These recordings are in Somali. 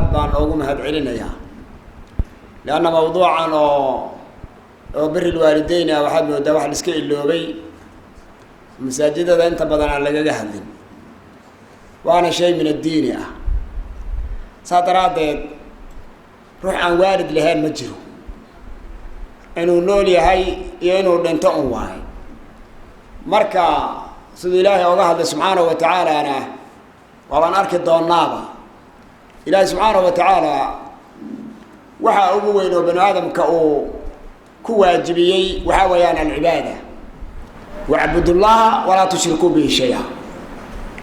آد بان أوغم هاد علينا لأن موضوعا بر الوالدين وحد من الدواح الاسكي اللوبي مساجدة أنت بدنا على جهد وأنا شيء من الدين ساترات روح عن والد لهي المجرو إنه نولي هاي ينو لنتقن واي مركا سيد الله وغهد سبحانه وتعالى أنا وأنا أركض النابة إلهي سبحانه وتعالى وحا أبوين وبن آدم كواجبيي وحاويان العبادة وعبدوا الله ولا تشركوا به شيئا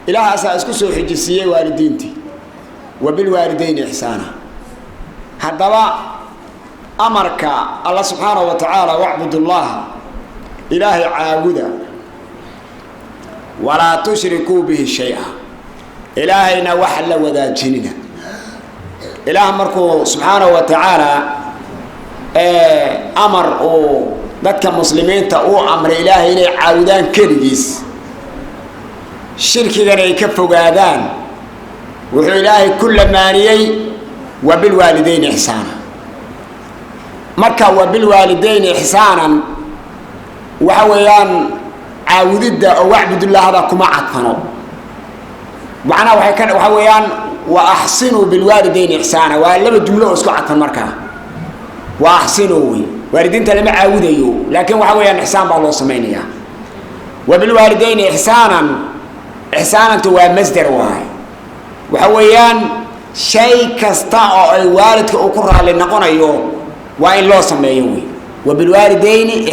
إله أسكسوا حجسية والدينتي وبالوالدين إحسانا هذا أمرك الله سبحانه وتعالى واعبدوا الله إلهي عابدا ولا تشركوا به شيئا إلهينا وحل وذا جننا إله أمركم سبحانه وتعالى أمر ذاتك المسلمين تأو أمر إلهي إلي عاودان كرجيس شركي غير يكفوا قادان وحو إلهي كل مانيي وبالوالدين إحسانا مركا وبالوالدين إحسانا وحويان عاودد أو اعبد الله هذا كما عطفنوا معناه وحويان وأحسنوا بالوالدين إحسانا ولا الجملة أسكو عطفن مركا وأحسنوا والدين تلمع عاوديو لكن وحويان إحسان بالله سمينيا وبالوالدين إحسانا تو مصدر واحد وحويان شيء كستا أي والد كأكره للنقون يوم وإن الله سميوي وبالوالدين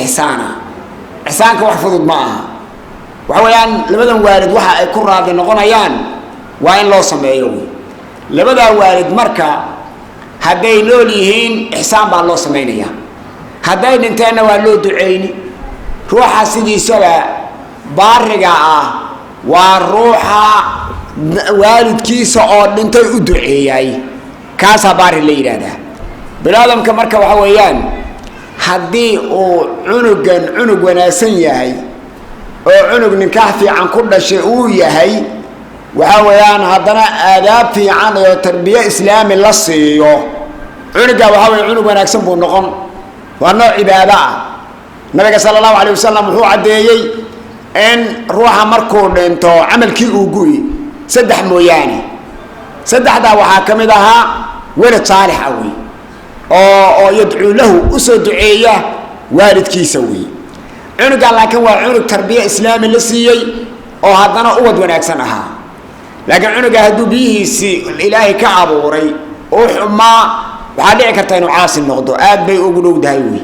إحسانك وحفظوا معها وحويان لبدا والد وحا أكره للنقون يان وإن الله سميوي لبدا والد مركا هدي لوليهين إحسان بالله سمينيا هدي ننتهينا والله دعيني روحا سيدي سوا بارقا وروحا والد كيسا أو ننتهي أدعيي كاسا بار اللي يرادا بلادم كمركا وحويان هدي أو عنق وناسن يهي أو عنق نكاحفي عن كل شيء يهي وحويان هدنا آداب في عن تربية إسلامي للصيو عنقا وحوي عنق وناسن بونقون وأنه عبادة النبي صلى الله عليه وسلم هو عديي إن روحا مركو لنتو عمل كي أوقوي سدح موياني سدح دا وحاكم دها ولد صالح أوي أو يدعو له أسو دعية والد كي سوي عنق لكن هو عنق تربية إسلامي لسيي أو هدنا أود ونأكسنها لكن عنق هدو بيه الإلهي كعبوري وحما وحالي كرتين عاصي النقضو آد بي أقولوا دهيوي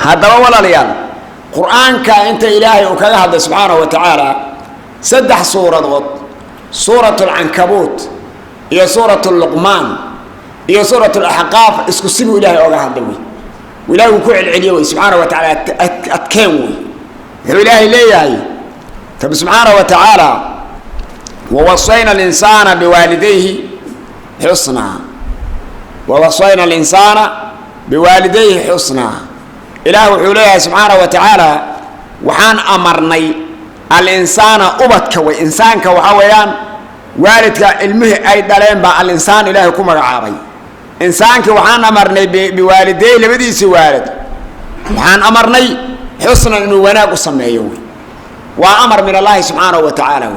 هذا ولا ليال قرآن كأنت إلهي وكذا هذا سبحانه وتعالى سدح سورة العنكبوت هي سورة اللقمان هي سورة الأحقاف اسكو سيبوا إلهي وكذا هذا وإلهي وكوع العليوي سبحانه وتعالى أتكيوي هو إلهي ليه طب سبحانه وتعالى ووصينا الإنسان بوالديه حسنا ووصينا الإنسان بوالديه حسنا إله وحوليه سبحانه وتعالى وحان أمرني الإنسان أبتك وإنسانك وحويان والدك المه أي دلين با الإنسان إله كما عابي إنسانك وحان أمرني بوالديه لبديس والد وحان أمرني حسنا إنه وناك سميه وأمر من الله سبحانه وتعالى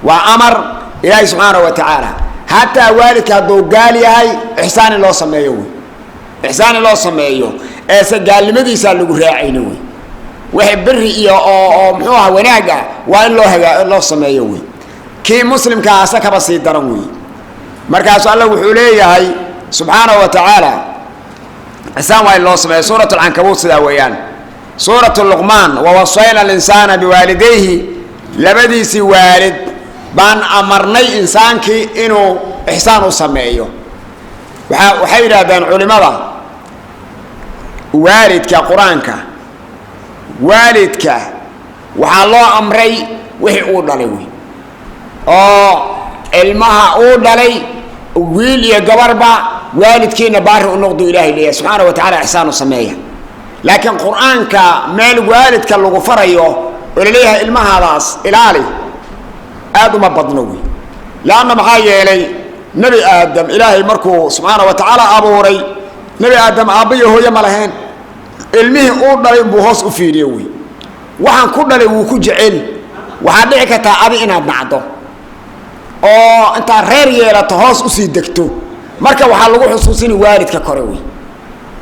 وأمر إله سبحانه وتعالى حتى والدك هدو قال يهي إحسان الله سميه إحسان الله سميه قال لماذا يسألوا راعينوي وحب بري أو محوها وناقة وإن الله سميوي كي مسلم كاسك بسيط درموي مركز الله وحوليه هاي سبحانه وتعالى إحسان وإن الله سميه سورة العنكبوت سداويان سورة اللقمان ووصينا الإنسان بوالديه لبديس والد بان أمرني إنسانك إنه إحسانه سميه وحيرا بين علماء والدك قرآنك والدك وحالله أمري وحي أودلوي المها أودلي ويل يا جبربا والدك نباره النقد إلهي ليه سبحانه وتعالى إحسانه سميه لكن قرآنك مال والدك اللي غفريه ولليها المها راس إلالي آدم بضنوي لأن محايا إلي nebi aadam ilaahay markuu subxaana wa tacaala abuuray nebi aadam aabbayo hooye ma lahayn ilmihii uu dhalay buu hoos u fiiriye wey waxaan ku dhalay wuu ku jecel waxaa dhici kartaa adi inaad nacdo oo intaad reer yeelato hoos usii degto marka waxaa lagu xusuusini waalidka kore wey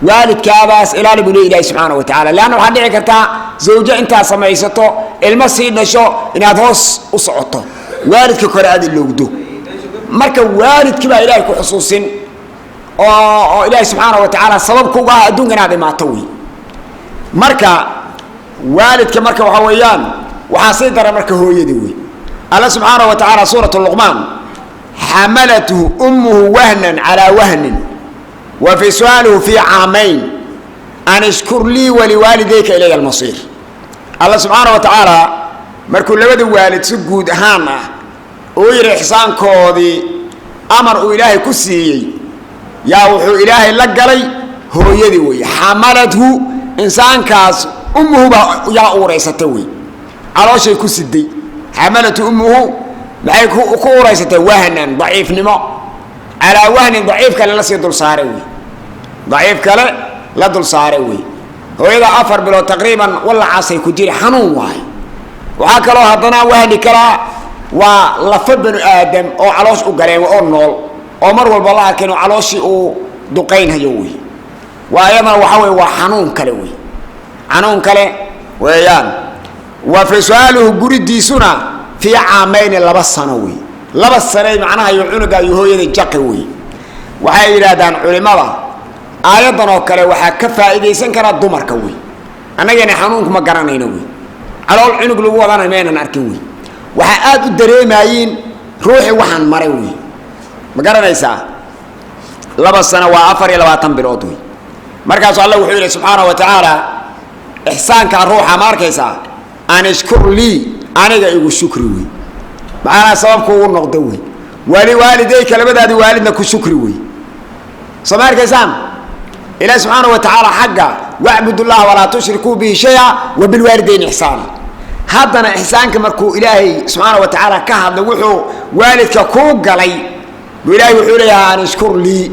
waalidkaadaas ilaali buu le ilaahay subxaana wa tacaala leanna waxaa dhici kartaa zawjo intaad samaysato ilmo sii dhasho inaad hoos u socoto waalidka kore aad ilowdo marka waalidkii baa ilaahay ku xusuusin oo ilaahay subxaana wa tacaala sababka uga ah adduunka inaad imaato wey marka waalidka marka waxaa weeyaan waxaa sii dara marka hooyadii wey alla subxaana wa tacaala suurat luqmaan xamalathu ummuhu wahnan calaa wahnin wa fisaaluhu fii caamayn an ishkur lii waliwaalidayka ilaya almasiir alla subxaana wa tacaala markuu labada waalid si guud ahaan ah uu yidhi ixsaankoodii amar uu ilaahay ku siiyey yaa wuxuu ilaahay la galay hooyadii wey xamalathu insaankaas ummuhuba yaa uuraysata wey calooshay ku siday xamalatu ummuhu maxay ku uuraysatay wahnan daciifnimo calaa wahnin daciif kale la sii dul saare wey daciif kale la dul saare wey hooyada 4 bilood taqriiban walacaasay ku jiri xanuun waayo waxaa kaloo haddana wahni kalaa waa lafa banu aadam oo caloosh u galeen oo nool oo mar walba la arkeen calooshii uu duqaynhayo wey waa ayadana waxaa wey waa xanuun kale wey xanuun kale weeyaan wa fisaaluhu guridiisuna fii caamayn 2 sano wey 2 sano macnaha iyo cunuga iyo hooyada jaqi wey waxay yiraahdaan culimada aayadan oo kale waxaa ka faa'iideysan kara dumarka wey annagana xanuunku ma garanayno wey calool cunug lagu wadana meenan arkin wey waxa aad u dareemayeen ruuxi waxaan maray wey ma garanaysaa 2 sano waa 24 bilood wey markaas Allah wuxuu yiri subhanahu wa ta'ala ihsaanka ruuxa markaysaa an ishkur li aniga igu shukri wey maana sababku uu noqdo wey waalidayka labadaadi waalidna ku shukri wey samarkaysaan إلى سبحانه وتعالى حقا واعبدوا الله ولا تشركوا به شيئا وبالوالدين إحسانا هذا إحسانك مركو إلهي سبحانه وتعالى كهذا وحو والدك كوك علي وإلهي وحو لي أن اشكر لي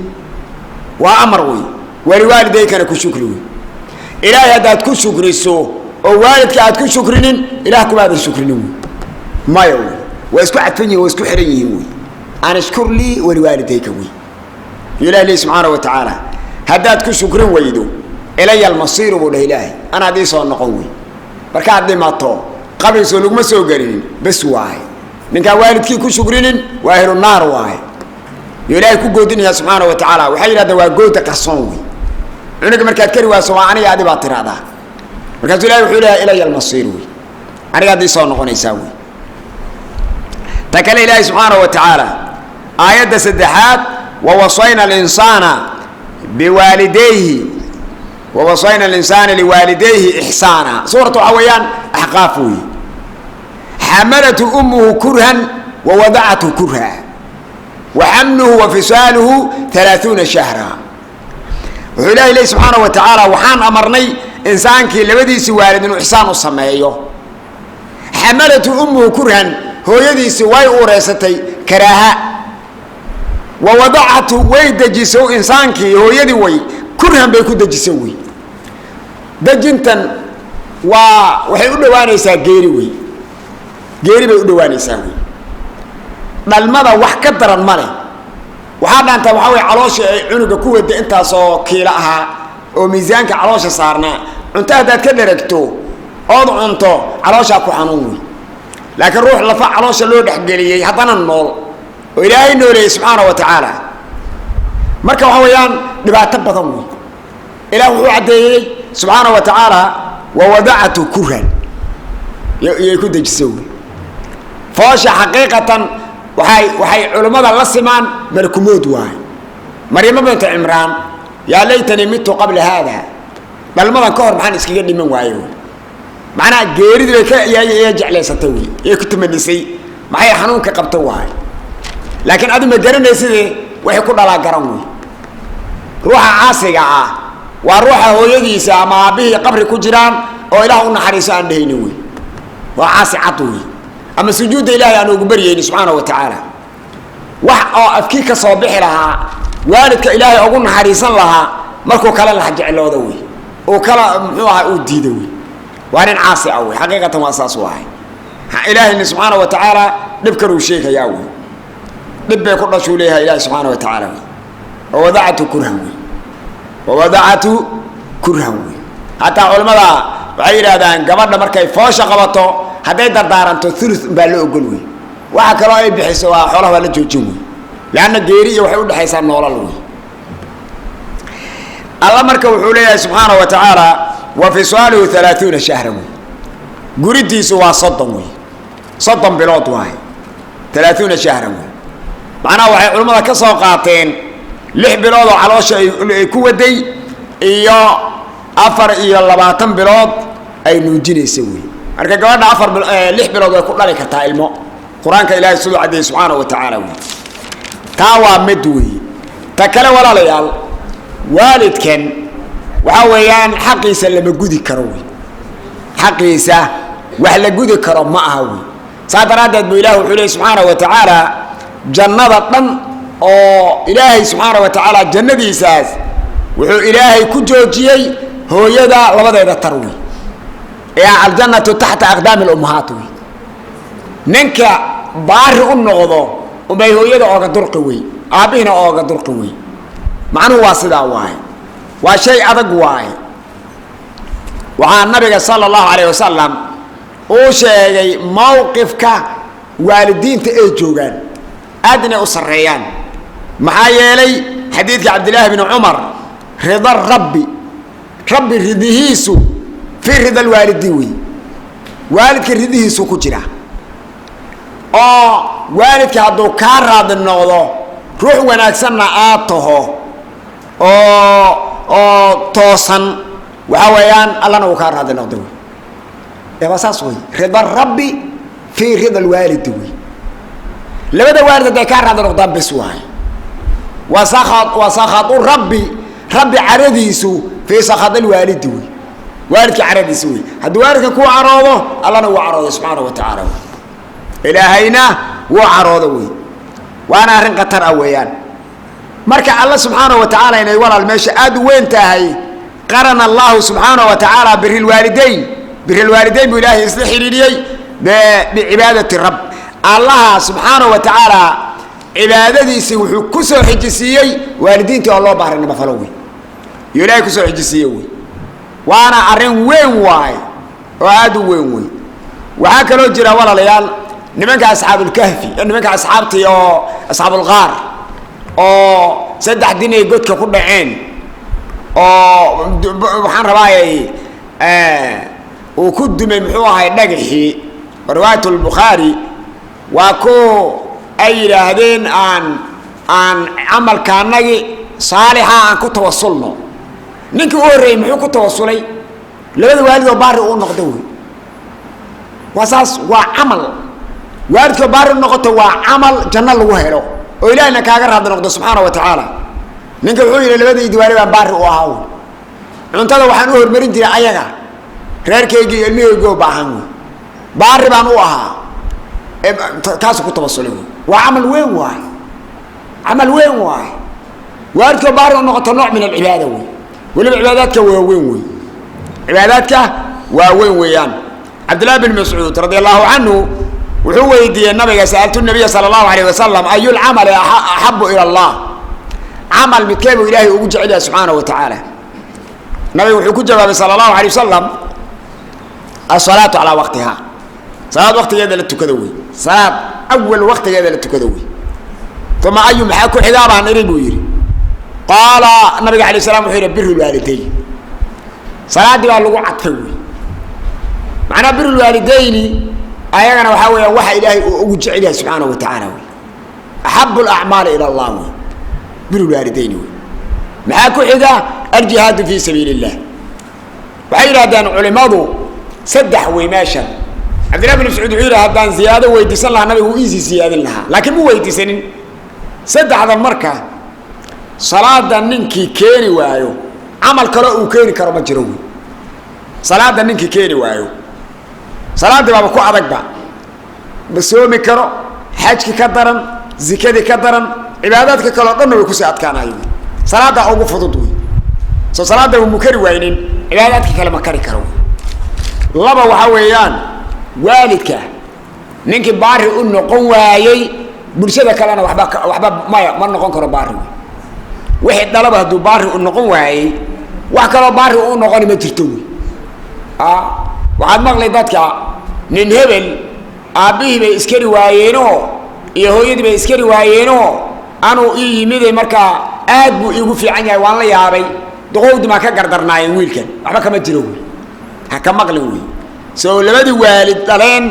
وأمروي ولوالديك أنا كشكري إلهي هذا كشكري سو ووالدك هذا كشكرين إلهكم هذا الشكرين ما يقول واسكو عتني واسكو حريني أن اشكر لي ولوالديك وي إلهي سبحانه وتعالى هداد كشكرين ويدو إلي المصير وله إلهي أنا دي صار نقوي بركات دي ما طو قبل سلوك ما سوقرين بس واحد نكا والدك كشكرين واهل النار واحد إلهي كجودين يا سبحانه وتعالى وحيل هذا وجودك الصوي إنك مركات كري واسوا أنا قاعد باطر هذا مركات إلهي وحيلها إلي المصير وي أنا قاعد دي صار نقول يسوي تكلم إلهي سبحانه وتعالى آيات سدحات ووصينا الإنسان بوالديه ووصينا الإنسان لوالديه إحسانا سورة عويان أحقافه حملته أمه كرها ووضعته كرها وحمله وفصاله 30 شهرا وحلاه إليه سبحانه وتعالى وحان أمرني إنسان كي لبديس والد إحسان الصمايو حملته أمه كرها هو يدي سواي أوريستي كراها ووضعته ويدجسو إنسانك هو يدي وي كرهم بيكو دجسوي دجنتن وحي أدوانيسا غيري وي غيري بي أدوانيسا وي دالماذا وحكدر المالي وحانا انت وحاوي علوش عنوك كوة دي انتا سو كيلاها وميزانك علوش صارنا انت هداد كدركتو اوضع انتو علوش اكو حنوي لكن روح لفع علوش اللو دحقليي هدانا النول وإلهي نوري سبحانه وتعالى مركا وحويان دبعت بضمي إله وعدي سبحانه وتعالى ووضعته كرها يكون دجسوي فاشا حقيقة وحي علماء الله سمان ملكمود واي مريم بنت عمران يا ليتني مت قبل هذا بل ما كور محن اسكي قدي من وايو معناها غيري يا جعل ستوي كنت منسي معي حنونك قبته واي لكن أدم الجرن يصير ويكون على جرمه روح عاصقة وروح هو يجلس مع به قبر كجران أو إله النحريس عنده ينوي وعاصقته أما سجود إله أنه قبريه سبحانه وتعالى wax oo afkii ka soo bixi lahaa waalidka ilaahay ugu naxariisan lahaa markuu kala la jecloodo way oo kala muxuu ahaa uu diido way waan in caasi ah way xaqiiqatan waa saas waay ilaahay subhanahu wa ta'ala dibka uu sheegaya way dibay ku dhashu leeyahay ilaahay subhanahu wa ta'ala wa wada'atu kurhan wa wada'atu kurhan hatta culimada waxay yiraahdaan gabadha markay foosha qabato haday dardaaranto thuluth baa la ogol way waxa kale ay bixiso waa xoolaha la joojin way laana geeri iyo waxay u dhaxaysaa nolol way Allah marka wuxuu leeyahay subhanahu wa ta'ala wa fi salihu 30 shahran guridiisu waa 30 way 30 bilood way 30 shahran way macnaha waxay culimada ka soo qaateen 6 bilood oo caloosha ay ku waday iyo 24 bilood ay nuujinayso way marka gabadha 6 bilood way ku dhali kartaa ilmo quraanka ilaahay subhanahu wa ta'ala way taawa mid way ta kale walaalayaal waalidkan waxa weeyaan xaqiisa lama gudi karo way xaqiisa wax la gudi karo ma aha way saadaradeed buu ilaahay wuxuu leeyahay subhanahu wa ta'ala jannada dhan oo ilaahay subhanahu wa ta'ala jannadiisaas wuxuu ilaahay ku joojiyay hooyada labadeeda tarwi ee aljannatu tahta aqdam al-ummahat way ninka baari u noqdo umay hooyada ooga durqi way aabina ooga durqi way macnuhu waa sidaa waay waa shay adag waay waxa nabiga sallallahu alayhi wasallam oo sheegay mowqifka waalidiinta ay joogan aadna u sareeyaan maxaa yeelay xadiidka Abdullah ibn Umar rida rabbi ridihiisu fi rida alwaalidi way waalidka ridihiisu ku jira oo waalidka hadduu ka raad noqdo ruux wanaagsanna aad taho oo toosan waxa weeyaan allana uu ka raad noqdo ee wasaas way rida rabbi fi rida alwaalidi way labada waalid ay ka raad noqdaan bas waay wasakhat rabbi caradiisu fi sakhat alwaalidi way waalidka caradiisu way haddii waalidka ku caroodo allana uu caroodo subhanahu wa ta'ala ilaahayna wuu caroodo way waana arrin qatar ah weeyaan marka Allah subhanahu wa ta'ala inay walaal meesha aad weyn tahay qarana Allah subhanahu wa ta'ala biril walidayn bu ilaahi isla xiriiriyay bi ibadati rabb Allah subhanahu wa ta'ala ibadadiisa wuxuu ku soo xijisiyay waalidiinta oo loo baaray naba faloway ilaahi ku soo xijisiyay way waana arrin weyn waay oo aad u weyn way waxa kale oo jira walaalayaal nimanka asxaabul kahfi nimanka asxaabtii oo asxaabul ghaar oo saddex din ay godka ku dhaceen oo waxaan rabaayay oo ku dumay muxuu ahay dhagaxii riwaayatul bukhari waa ko ay yiraahdeen aan amalkaanagi saalixa aan ku tawassulno ninkii u horeeyay muxuu ku tawassulay labada waalid oo baari u noqday wasaas waa amal waalidka baari noqoto waa amal janna lagu helo oo ilaahna kaaga raad noqdo subhanahu wa ta'ala ninka wuxuu yiri labadii waali baan baari u ahaa cuntada waxaan u hormarin jiray ayaga reerkayga ilmihayga baahan baari baan u ahaa kaas ku tawassulay waa amal weyn waay waalidka baari noqoto nooc min al-ibaada way wali cibaadaadka waa weyn weeyaan Abdullah bin Mas'ud radiyallahu anhu wuxuu weydiiyay nabiga sa'altu nabiga sallallahu alayhi wasallam ayul amali ahabbu ila Allah amal midkeebu ilaahi ugu jecel yahay subhanahu wa ta'ala nabiga wuxuu ku jawaabay sallallahu alayhi wasallam as-salatu ala waqtiha salaad waqtigeeda la tukado way salaad awwal waqtigeeda la tukado way thumma ayu maxaa ku xigaabaan irigu yiri qala nabiga alayhi salaam wuxuu yiri birrul walidayn salaadi waa lagu cadfay way macna birrul walidayni ayagana waxa weeyaan waxa ilaahay ugu jecel yahay subhanahu wa ta'ala ahabbu al-a'mal ila Allah birrul walidayn maxaa ku xiga al-jihad fi sabilillah waxay yiraahdaan culimadu saddex way meesha Abdullah bin Mas'ud wuxuu yiraahdaa ziyaado weydiisan lahaa nabigu uu isi ziyaadin lahaa laakiin mu weydiisanin saddexda marka salaada ninkii keeni waayo amal kale uu keeni karo ma jiro salaada ninkii keeni waayo salaada baba ku adagba basoomi karo xajki ka daran zikadii ka daran cibaadaadka kale oo dhan way ku sii adkaanayeen salaada ugu fudud way soo salaada uu mukari waynin cibaadaadka kale ma kari karo laba waxa weeyaan waalidka ninkii baari u noqon waayay bulshada kalena waxba ma noqon karo baari wixii dalaba haduu baari u noqon waayay wax kale baari u noqon ma jirto waxaad maqlay dadka nin hebel aabihii bay iskari waayeenoo iyo hooyadii bay iskari waayeenoo anuu ii yimiday markaa aad buu iigu fiican yahay waan la yaabay duqowdi ma ka gardarnaayeen wiilkan waxba kama jiro ha ka maqlin wey soo labadii waalid dhaleen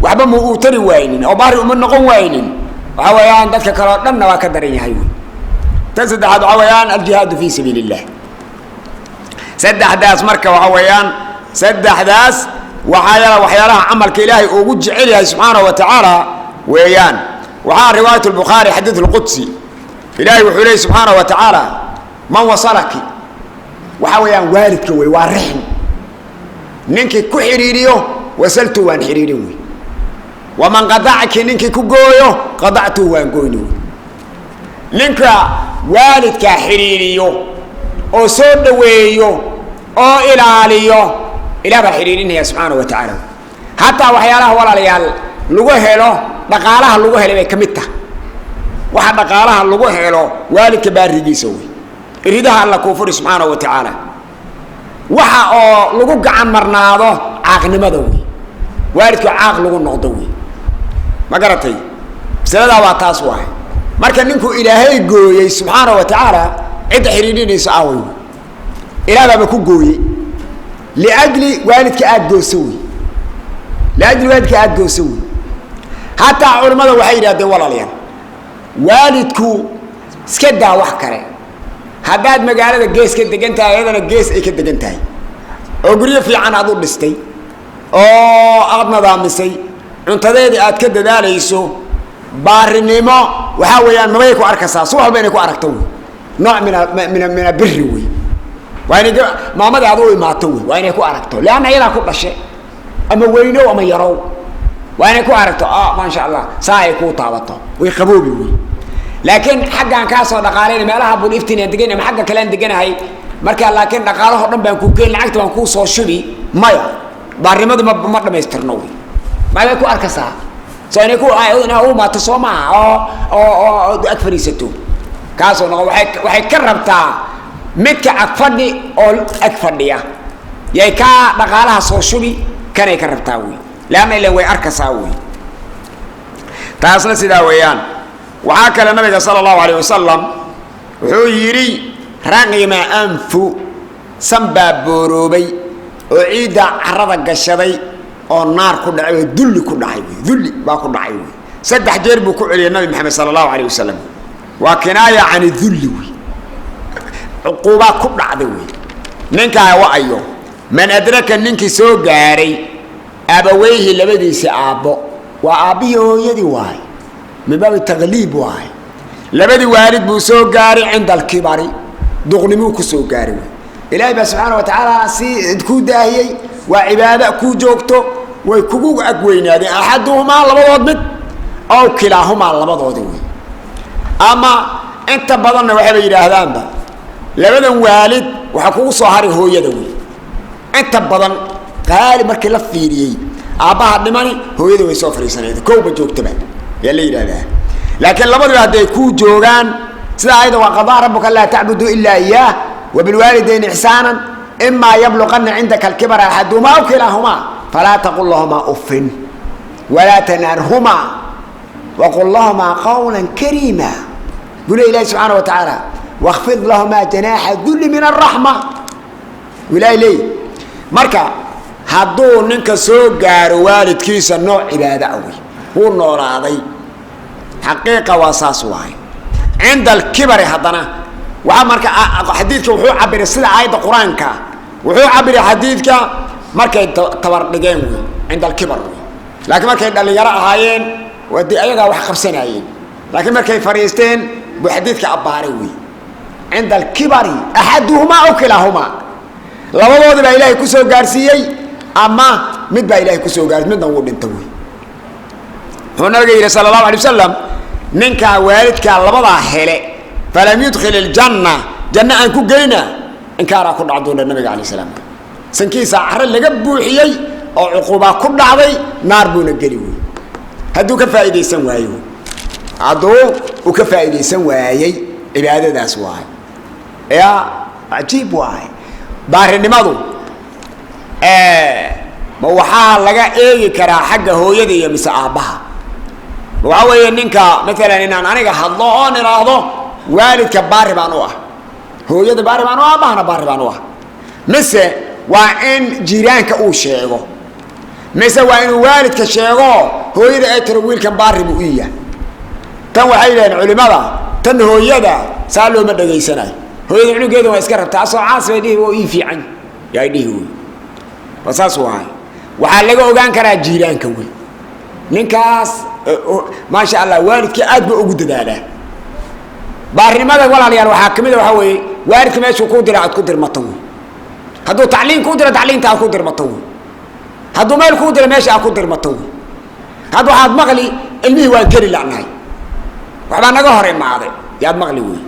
waxba ma uu tari waaynin oo baari uma noqon waaynin waxa weeyaan dadka kale oo dhanna waa ka daran yahay wey tan saddexaad waxa weeyaan aljihaadu fii sabiilillah saddexdaas marka waxa weeyaan saddexdaas waxyaalaha camalka ilaahay ugu jecel yahay subxaanahu wa tacaala weeyaan waxaa riwaayat albukhaari xadiid alqudsi ilaahay wuxuu leeyahy subxaanahu wa tacaala man wasalaki waxa weeyaan waalidka wey waa rixm ninkii ku xidhiiriyo wasaltu waan xidhiirin wey waman qadacaki ninkii ku gooyo qadactu waan goyni wey ninka waalidkaa xidhiiriyo oo soo dhaweeyo oo ilaaliyo ilaah baa xidhiirinaya subxaanahu wa tacaala hataa waxyaalaha walaalayaal lagu helo dhaqaalaha lagu helay bay ka mid tahay waxa dhaqaalaha lagu helo waalidka baarigiisa wey iridaha alla kuu furi subxaanahu wa tacaala waxa oo lagu gacan marnaado caaqnimada wey waalidku caaq lagu noqdo wey ma garatay masaladaa waa taas waay marka ninkuu ilaahay gooyey subxaanahu wa tacaala cidda xidhiidhinayso awey ilaah baaba ku gooyey liajli waalidka aad gooso wey liajli waalidka aad gooso wey hataa culimmada waxay yidhahdeen walaalayaal waalidku iska daa wax kale haddaad magaalada gees ka degan tahay ayadana gees ay ka degan tahay oo guryo fiican aad u dhistay oo aad nadaamisay cuntadeedii aad ka dadaalayso baarinimo waxaa weeyaan mabay ku arkaysaa si walba inay ku aragto wey nooc min abiri wey waa inay maamada aad u imaato wey waa inay ku aragto leanna iyadaa ku dhashe ama weynow ama yarow waa inay ku aragto maasha allah saa ay kuu taabato way qaboobi wey laakiin xaggaan kaasoo dhaqaalayna meelaha buliftin aan degan ama xagga kale aan deganahay markaa laakiin dhaqaalaho dhan baan kuu geen lacagta waan kuu soo shubi maya baarimadu ma dhamaystirno wey maabay ku arkaysaa soo inay inaa u imaato soo maaha oo ag fadhiisato kaasoo noqo waxay ka rabtaa midka ag fadhi oo ag fadhiya yay kaa dhaqaalaha soo shubi kanay ka rabtaa wey leanna ilan way arkaysaa wey taasna sidaa weeyaan waxaa kale nabiga sala allahu alayh wasalam wuxuu yidhi raqima anfu san baa booroobay oo ciidda carada gashaday oo naar ku dhacay oo dulli ku dhacay wey dulli baa ku dhacay wey saddex jeer buu ku celiyay nabi maxamed sala allahu alayh wasalam waa kinaaya can dulli wey cuquubaa ku dhacday wey ninkaa wa-ayo man adraka ninkii soo gaaray abaweyhi labadiisi aabbo waa aabbihii hooyadii waay min baabi tagliib waay labadii waalid buu soo gaaray cinda alkibari duqnimuu ku soo gaaray wey ilaahay baa subxaana wa tacaala si kuu daahiyey waa cibaado kuu joogto way kugu ag weynaadeen axaduhumaa labadood mid ow kilaahumaa labadoodi wey ama inta badanna waxayba yidhaahdaanba labadan waalid waxaa kugu soo haray hooyada wey inta badan qaali markii la fiiriyey aabbaha dhimani hooyada way soo fariisanayda kowba joogtaba yaa la yidhahdaa laakiin labadiba hadday kuu joogaan sida ayada waa qadaa rabbuka laa tacbudu ilaa iyaah wabilwaalidayni ixsaanan imaa yabluqanna cindaka alkibara axaduhumaa aw kilaahumaa falaa taqul lahumaa uffin walaa tanharhumaa waqul lahumaa qawlan kariima bule ilahi subxaana wa tacaala wakfid lahumaa janaaxa dulli min araxma ilaahi leey marka hadduu ninka soo gaaro waalidkiisa nooc cibaado ah wey wuu noolaaday xaqiiqa waa saas waay cinda alkibari haddana waxaa marka xadiidka wuxuu cabiray sida aayadda qur-aanka wuxuu cabiray xadiidka markay tabar dhigeen wey cinda alkibar wey laakiin markay dhallinyaro ahaayeen waa dee ayagaa wax qabsanayeen laakiin markay fadhiisteen buu xadiidka abbaaray wey cinda alkibari axaduhumaa aw kilaahumaa labadoodii baa ilaahay kusoo gaarsiiyey ama mid baa ilaahay kusoo gaarsiy midna wuu dhinta wey wuxuu nabiga yidhi sala allahu alay wasalam ninka waalidka labada hele falam yudkhil aljanna janna aan ku geeyna inkaara ku dhacdo nabiga kaleey salaam sankiisa arrin laga buuxiyay oo uquba ku dhacday naar buuna gali way haduu ka faa'iideysan waayo adoo u ka faa'iideysan waayay cibaadadaas waay ya ajiib waay baarinimadu ma waxaa laga eegi karaa xagga hooyada iyo mise aabaha waxa weeye ninka mesela inaan aniga hadlo oo niraahdo waalidka baari baan u ah hooyada baari baan u ah aabahana baari baan u ah mise waa in jiraanka uu sheego mise waa inuu waalidka sheego hooyada ay tiro wiilkan baari buu iya tan waxay leeyihiin culimada tan hooyada saa looma dhageysanayo hooyada cunugeeda waa iska rabtaa soo caas bay dhihi oo ii fiican yaa dhihi wey wasaas waay waxaa laga ogaan karaa jiraanka wey ninkaas ما شاء الله والدك أدب وجداله بارني ماذا ولا ليال وحاكمه وحوي والدك ما يشوف قدر على قدر مطوي هذا تعليم قدر تعليم تاع قدر مطوي هذا ما القدر ماشي على قدر مطوي هذا واحد مغلي المي والجري اللي عناي وحنا نجهر مع هذا يا مغلي وي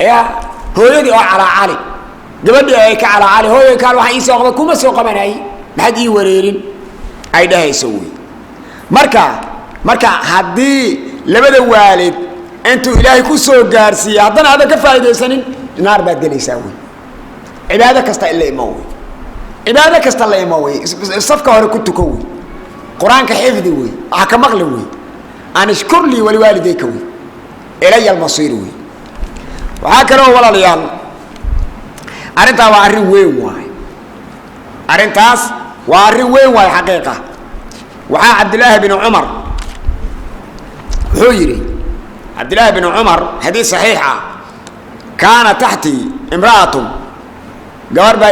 يا هو يدي على علي قبل هيك على علي هو كان واحد يسوق كم سوق من هاي ما حد يوريرين أيده يسوي marka hadii labada waalid intu ilaahay ku soo gaarsiyo haddana aad ka faa'iideysanin naar baad galaysaa way cibaado kasta ilaa imooy cibaado kasta la imooy safka hore ku tuko way quraanka xifdi way waxa ka maqli way aan ishkur li wal walidayka way ilaa al-masir way waxa kale oo walaalayaal arinta waa arrin weyn waay arintaas waa arrin weyn waay xaqiiqa waxa Abdullah ibn Umar حيري عبد الله بن عمر حديث صحيحة كان تحتي امرأة قبربا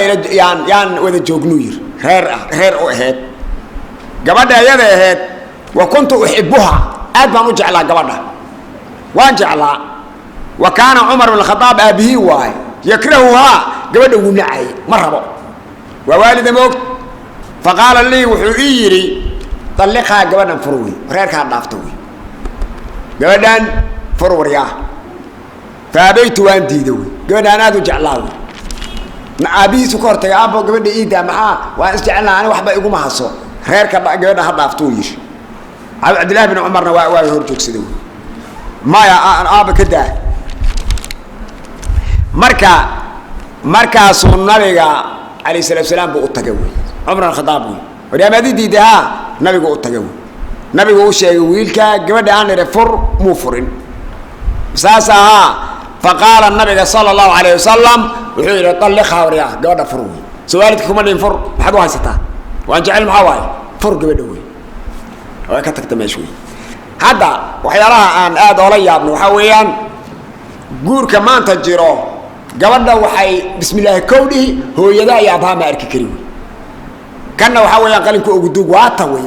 يان وذا جوجنوير غير أهد قبردا يدا أهد وكنت أحبها أدبا نجعلها قبردا وانجعلها وكان عمر بن الخطاب أبيه واي يكرهها قبردا ونعي مرة ووالد موت فقال لي وحيري طلقها قبردا فروي غير كان دافتوي قبلان فروريا فابيت وانتي دوي قبلان هذا جعلاوي أبي سكرت يا أبو قبل إيدا معاه وأستعلنا أنا وحبا يقوم حصو خير كبا قبلنا هذا أفتويش عبد الله بن عمر نواي هرجوك سدوي ما يا أبا كده مركا صنّبيغا عليه الصلاة والسلام بأطاقوي عمر الخطاب وليا ما دي ده نبي بأطاقوي نبي هو شيء ويلكا قبل أن يفر مفرن ساسها فقال النبي صلى الله عليه وسلم وحير طلقها ورياه قبل فروي سؤالتكم اللي ينفر حدوها ستا وانجعل محاواي فر قبل دوي وكتكت مشوي هذا وحيراها أن آد ولي ابن وحويان قور كمان تجيرو قبل وحي بسم الله كونه هو يدا يابها ما أركي كريم كان وحويان قال لكم أقدوك واتوي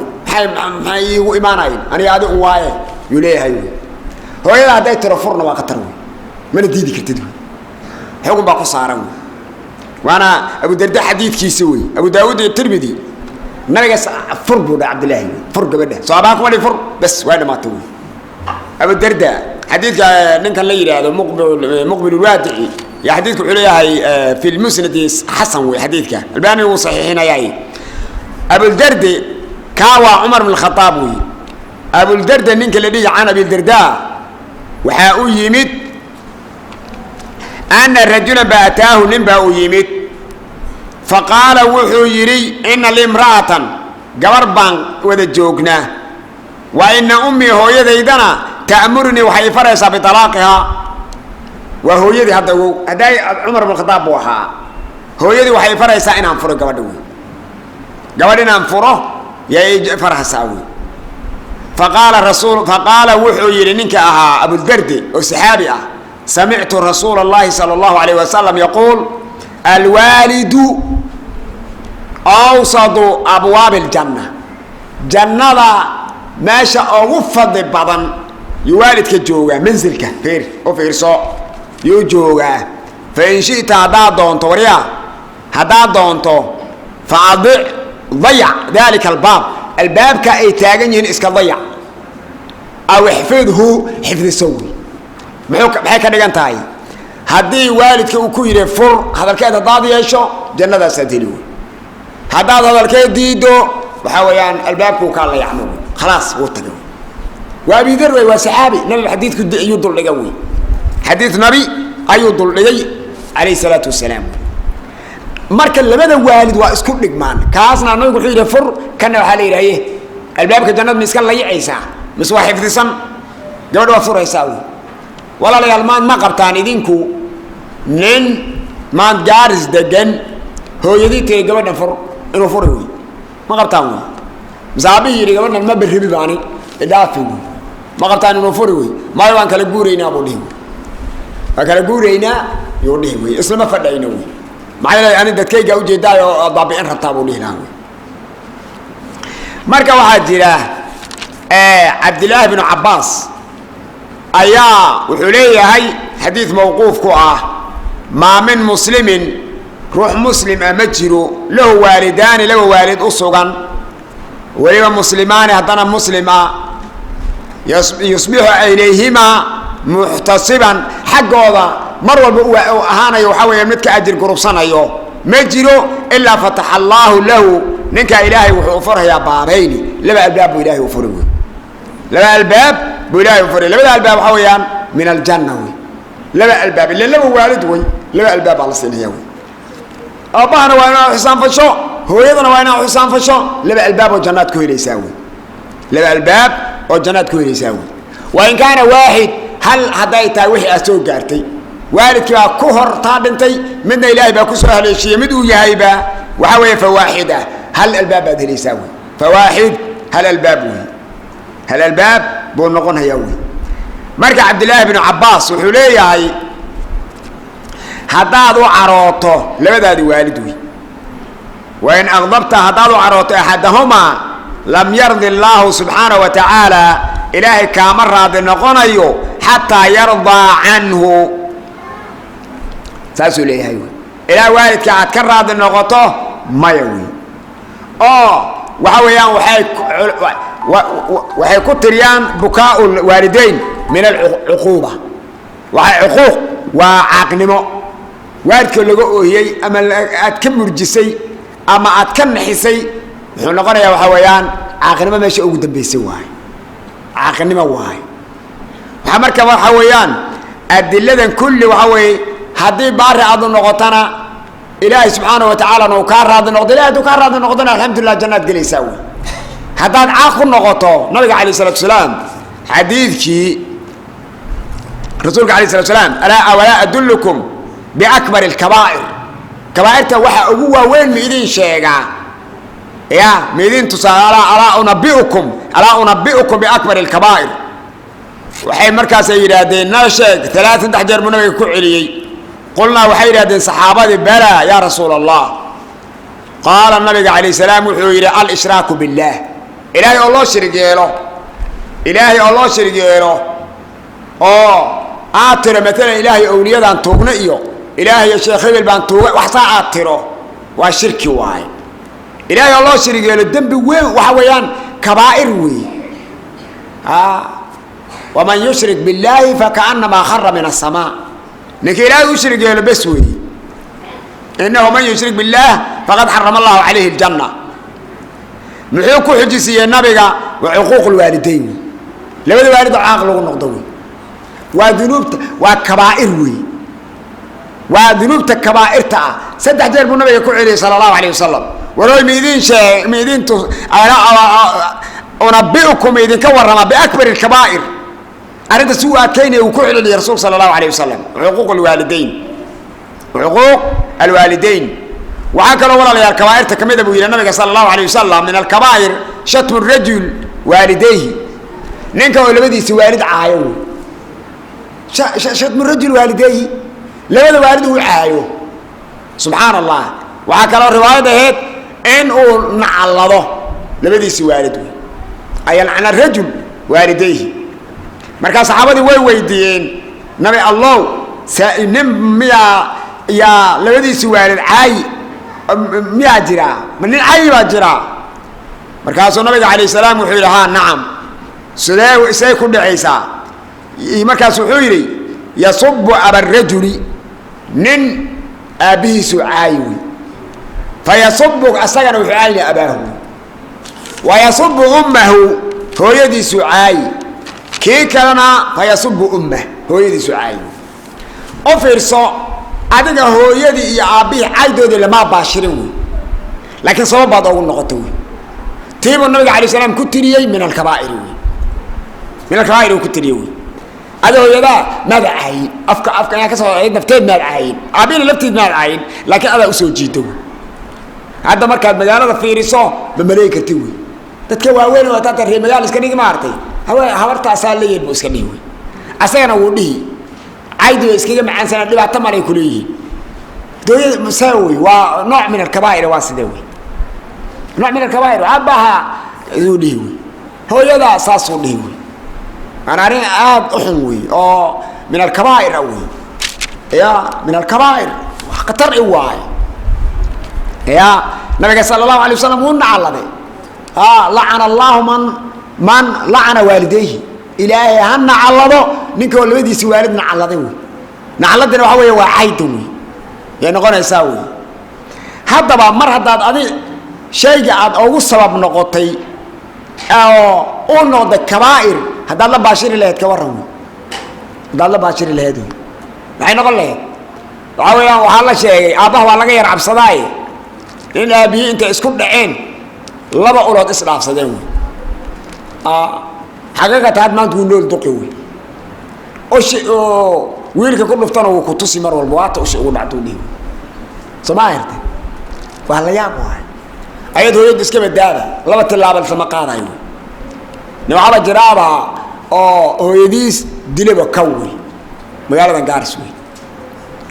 maxay ugu iimaanayeen aniga aad u waaye yuleeyahay hooyada haday tiro furna waa qatar mana diidi kartid xugun baa ku saaran waana Abu Darda xadiidkiisa way Abu Daawud iyo Tirmidhi nabiga fur buu Abdullah fur gabadha saabaa kuma fur bas waa dhamaatay Abu Darda xadiidka ninkan la yiraahdo muqbil al-wadi'i ya xadiidku wuxuu leeyahay fi al-musnad hasan way xadiidka albani uu saxiixinayay Abu Darda كاوا عمر بن الخطاب أبو الدرداء نينك الذي عن أبي الدرداء وحاو يمد أن الرجل بأتاه نبأ يمد فقال وحو يري إن لامرأة قبربان وذا جوجنا وإن أمي هو يديدنا تأمرني وحي فرس بطلاقها وهو يدي هذا عمر بن الخطاب وحا هو يدي وحي فرس إن أنفره قبرنا أنفره يا فرح ساوي فقال وحو يرنك أبو الدرداء وصحابي سمعت رسول الله صلى الله عليه وسلم يقول الوالد أوسط أبواب الجنة جنة ما شاء وفض بعضا يوالدك جوجا منزلك فير وفير صو يجوجا فإن شئت هذا دونتو وريا هذا دونتو ضيع ذلك الباب كأي تاجن اسك ضيع أو احفظه حفظ سوي محيك دغان تاي هدي والدك uu yiri fur hadalkeeda daad yeesho jannada sadilo hadaad hadalkeeda diido waxa weeyaan albaabku ka la yaxmo خلاص wuu tago waa bidar way waa saxaabi nabi xadiidku ayuu dul dhigay xadiid nabi ayuu dul dhigay alayhi salatu wasalaam marka labada waalid waa isku dhigmaan kaasna nabi wuxuu yiri fur kana waxa la yiraahday albaabka jannada miska la yicaysa mis waa xifdisan gabadha waa furaysaa wala la yalmaan ma qabtaan idinku nin maan gaaris degan hooyadii tii gabadha fur inuu furo ma qabtaan misaabi yiri gabadha ma baribi baani idaafi ma qabtaan inuu furo ma waan kala guureynaa buu dhihi waa kala guureynaa yoo dhihi isla fadhayna ma ilaa aan dadkayga u jeedaay oo daabicin rabtaa buu dhihi lahaa marka waxa jira Abdullah ibn Abbas ayaa wuxuu leeyahay xadiis mawquuf ku ah ma min muslimin ruux muslim ama jiro lahu waalidaan lahu waalid usugan waliba muslimaan hadana muslima yusbihu ilayhima muhtasiban xaqooda mar walba uu ahaanayo waxa weeye midka ajir gurubsanayo ma jiro illa fataha Allah lahu ninka ilaahay wuxuu furayaa baabayni laba albaab ilaahay uu furayo laba albaab بولاي وفري لبدا الباب حويان من الجنة لبا الباب اللي لبا والد وي لبا الباب على السنة وي أبانا وانا حسان فشو هو يضنا وانا حسان فشو لبا الباب وجنات كويل يساوي لبا الباب وجنات كويل يساوي وإن كان واحد هل هدايتا وحي أسوق قارتي والدك يا كهر طابنتي من إلهي باكسر هذا الشيء مدو يهيبا وحوي فواحدة هل الباب هذا يساوي فواحد هل الباب وي هل الباب بونقون هيوي مركع عبد الله بن عباس وحليهاي هدادو عروته لبدادي والدوي وإن أغضبت هدادو عروته أحدهما لم يرضي الله سبحانه وتعالى إلهي كامر راضي نقونيو حتى يرضى عنه ساسو ليه هيوي إلهي والد كعد كان راضي نقوته ما يوي وحويان waxay ku tiriyaan bukaa'ul waalidayn min al-uquba waxa uquuq waa aqnimo waalidka laga ooyay ama aad ka murjisay ama aad ka naxisay wuxuu noqonayaa waxa weeyaan aqnimo meesha ugu dambeysay waay aqnimo waay waxa marka waxa weeyaan adiladan kulli waxa weey hadii baari aad noqotana ilaahay subhanahu wa ta'ala noo ka raad noqdo ilaahay ka raad noqdana alxamdulillah jannad galaysaa هذا عاقل نقطه نبي عليه الصلاة والسلام حديث رسولك عليه الصلاة والسلام ألا أدلكم بأكبر الكبائر كبائر توحى أبوه وين ميدين شيئا يا ميدين تصال ألا أنبئكم بأكبر الكبائر وحي مركز سيدين ناشق 3 تحجر من نبي كعلي قلنا وحي رادين صحابة بلا يا رسول الله قال النبي عليه السلام وحي الإشراك بالله إلهي الله شريكه إلهي الله شريكه آتر مثلا إلهي أولياء دان توقنا إيو إلهي الشيخ خبيل بان توقنا وحسا آتره وشركي واي إلهي الله شريكه الدنب وين وحويان كبائر وي ومن يشرك بالله فكأنما خر من السماء لكن إلهي يشركه بسوي إنه من يشرك بالله فقد حرم الله عليه الجنة محيوكو حجسي النبي وعقوق الوالدين لما الوالد عاقل ونقضوي وذنوب وكبائر وي وذنوب كبائر تا سد حجر النبي يكون عليه صلى الله عليه وسلم ولو ميدين شيء ميدين أنبئكم إذن كورما بأكبر الكبائر أريد سوء كين يكون عليه الرسول صلى الله عليه وسلم وعقوق الوالدين وعقوق الوالدين وعاكلوا ولا الكبائر تكمل أبو النبي صلى الله عليه وسلم من الكبائر شتم الرجل والديه نينك ولا بدي والد عايو شتم الرجل والديه لا والده عايو سبحان الله وعاكلوا الرواية هيك إن نعلضه لبدي والده أي عن الرجل والديه مركز صحابتي ويدين نبي الله سنم يا لبدي والد عاي ميا جرا من العيب جرا مركز النبي عليه السلام وحيلها نعم سيدي كل عيسى مركز حويري يصب أبا الرجل نن أبيه سعايوي فيصب أسجن وحالي أباه ويصب أمه هو يدي سعاي كي كان فيصب أمه هو يدي سعاي أفرصا أدنى هو يدي يا أبيه عيدو دي لما باشرين لكن صواب بعض أقول نقطه تيب النبي عليه السلام كتريي من الكبائر من الكبائر وكتريي هذا هو يدا ما بعين أفكا يعني كسر عيد نفتين ما بعين أبين لفتين ما بعين لكن هذا أسوء جيتو هذا مركز مجال في رصا بملاك توي تتكوا وين وتاتر هي مجال إسكنيك مارتي هو أسال لي يبغى إسكنيوي أسأنا وديه عيدو إسكنيك مع إنسان اللي بعد تمر يكليه ده مساوي ونوع من الكبائر واسدوي نوع من الكبائر أبها ذوليوي هو يدا أساس ذوليوي أنا أرين أحوي أو من الكبائر أوي يا من الكبائر خطر إواي يا النبي صلى الله عليه وسلم هو على ذي لعن الله من لعن والديه إلهي هن على ذو نقول ولدي سوالدنا على ذي نعلدنا وهو وعيدوي يعني قلنا يساوي هذا بقى مرة هذا شيء قاعد أو سبب نقطي أو أنه الكبائر هذا الله باشر اللي يتكورهم هذا الله باشر اللي هدو معي نقول له وعويا وحلا شيء أباه ولا غير عبد صداي إن أبي أنت اسكت دعين لبا أولاد إسراف صدقني حقيقة هذا ما تقول له الدقيوي أوش ويلك كله فتنة وكتوسي مر والبوات أوش أقول عدوني سمعت وهلا يا أبوه أيده يد إسكيب الدابة لبا تلعب الفمقان أيوه نوعا جرابة أو يديس دليبا كوي مقالة قارسوي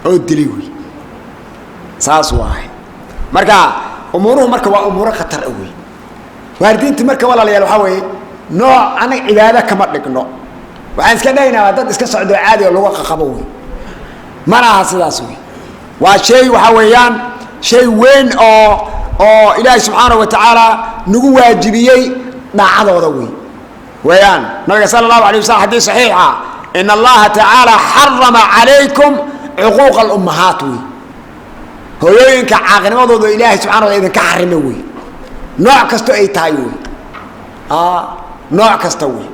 أو الدليوي ساس واحد مركا أموره مركا وأموره خطر قوي واردين تمركا ولا ليالو حوي نوع أنا عبادة كمرك نوع وعن سكدينا ودد اسك سعودو عادي ولا وقا خبوي ما راح سداسوي وشيء وحويان شيء وين أو إلهي سبحانه وتعالى نجو واجبيي دعادودا وي ويان النبي صلى الله عليه وسلم حديث صحيحة إن الله تعالى حرم عليكم عقوق الأمهات وي هو ينك عاقنمدود إلهي سبحانه وتعالى كحرمه وي نوع كستو أي تايوي نوع كستوي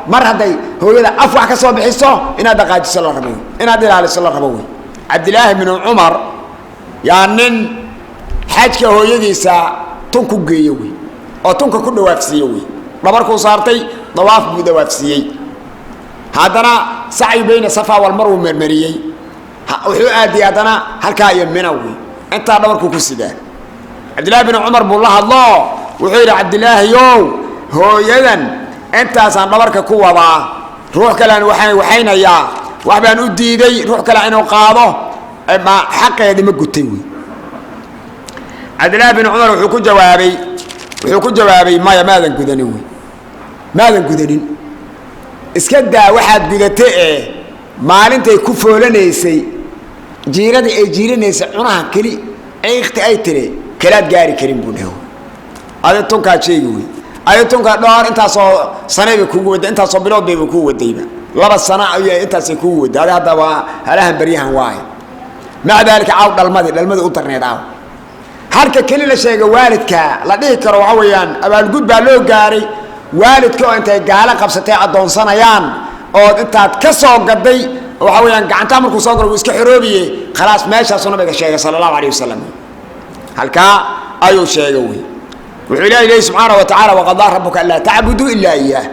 مر هدي هو يلا أفوح كسب بحسه إن هذا قاعد صلى الله عليه وسلم إن هذا عليه صلى الله عليه وسلم عبد الله بن عمر يعني حاجك هو يجيسا تنكو جيوي أو تنكو كل وافسيوي رباركو صارتي طواف بدوافسيي هذانا سعي بين الصفا والمروة مرمريي وحؤادي هذانا هلكا يمنوي أنت رباركو كسيدا عبد الله بن عمر الله وحير عبد الله يو هو يدن أنت أصلا ربارك كوضا روح كلان وحين يا وحبان أديدي روح كلان وقاضه ما حق يدي مقتوي عبد الله بن عمر وحكو جوابي ماذا قدنوي ماذا قدنين اسكدا واحد قدته مالنتي كفولنيسي جيرادي اي جيرينيسي عنها كلي اي اختي اي تري كلاد غاري كريم بونهو هذا تونكا شيغوي اي تونكا دور انت سو سنه كوغو ود انت سو بلود بي كوغو وديبا لبا سنه اي انت سي كوغو ود هذا وا هلها بريهان واي مع ذلك عاود دلمدي u tarneedaa halka kali la sheego waalidka la dhigi karo waxa weeyaan abaal gud baa loo gaaray waalidka oo intay gaala qabsatay adoonsanayaan oo intaad ka soo gaday waxa weeyaan gacanta markuu soo galo iska xiroobiye khalaas meeshaas oo nabiga sheegay sallallahu alayhi wasallam halka ayuu sheegay wuxuu ilaahay subhanahu wa ta'ala wa qada rabbuka alla ta'budu illa iyyah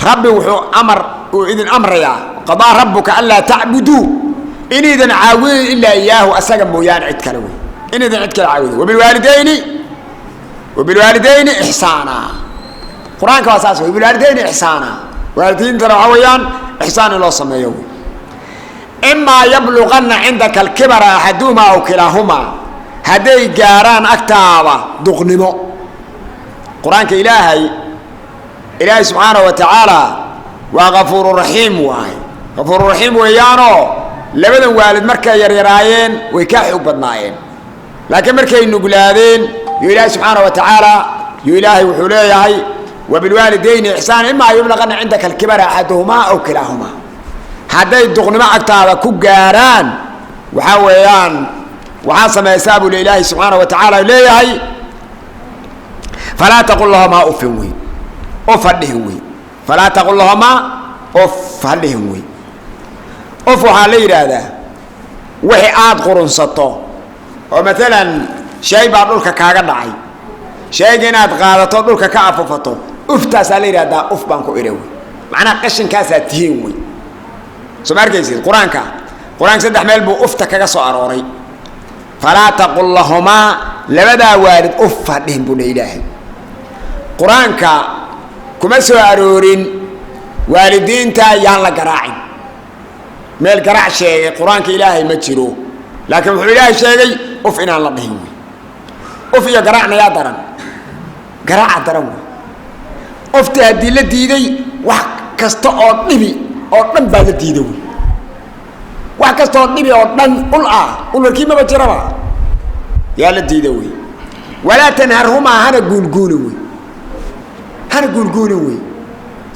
rabbi wuxuu amar oo idin amraya qada rabbuka alla ta'budu in idin caawin illa iyyah asaga mooyaan cid kale إن إذا عدك العودة وبالوالدين إحسانا قرآن كواساس وبالوالدين إحسانا والدين ترى عويان إحسان الله سميه إما يبلغن عندك الكبر أحدهما أو كلاهما هدي جاران أكتابا دغنمو قرآن إلهي سبحانه وتعالى وغفور رحيم واي غفور رحيم ويانو لبدن والد مركا يريرايين ويكاحوا بدنايين لكن مركي نقولين يا إلهي سبحانه وتعالى يا إلهي وحوليه وبالوالدين إحسان إما يبلغن عندك الكبر أحدهما أو كلاهما هذا الدغن ما أكتاب كجاران وحويان وعاصم يساب لله سبحانه وتعالى إليه فلا تقل لهما أف وي أف هدهوي فلا تقل لهما أف هدهوي أف علي هذا وحي آد قرن سطو ومثلا شيء بعض لك كاغا دعي شيء جنات قادتو دولك كاففتو افتاس علي هذا أف بانكو إيروي معناه قشن كاسا تهيوي سمعر كيسير قرآن سدح ميل بو أفتا كاسو أروري فلا تقل لهما لبدا وارد أف هدهم بو إلهي قرآن كما سو أرورين والدين تا يالا قراعين ميل قراع شيء قرآن إلهي ما تشيرو لكن إلهي شيء أف إنا الله بهيوي أف يا قراعنا يا درن قراع درن أفت هدي لديدي wax kasta oo dhibi oo dhan baa la diiday wax kasta oo dhibi oo dhan ulkii ma jiraba yaa la diiday wala tanharhuma hana gulguli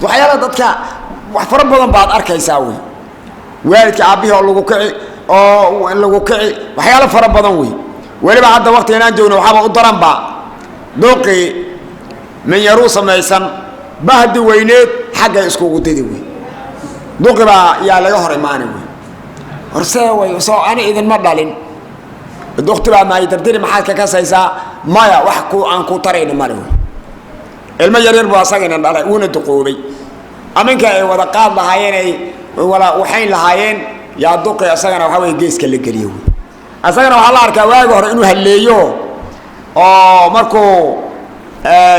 waxyaala dadka wax fara badan baad arkaysaa waalidka aabihi oo lagu kici waxyaala fara badan waliba hadda waqti inaan joogno waxba u daran ba dooqi min yaruusa maysan bahdi weyneed xagga isku gudidi duqiba yaa laga hor imaanay horsee soo ani idin ma dhalin duqtiba ma yidardiri maxaad ka kasaysaa maya wax ku aan ku tarayna male ilma yaryar buu asagana dhalay uuna duqoobay aminka ay wada qaad lahaayeen ay wala waxayn lahaayeen yaa duqi asagana waxa way geeska la galiyo asagana waxa la arkaa waagi hore inuu haleeyo oo markuu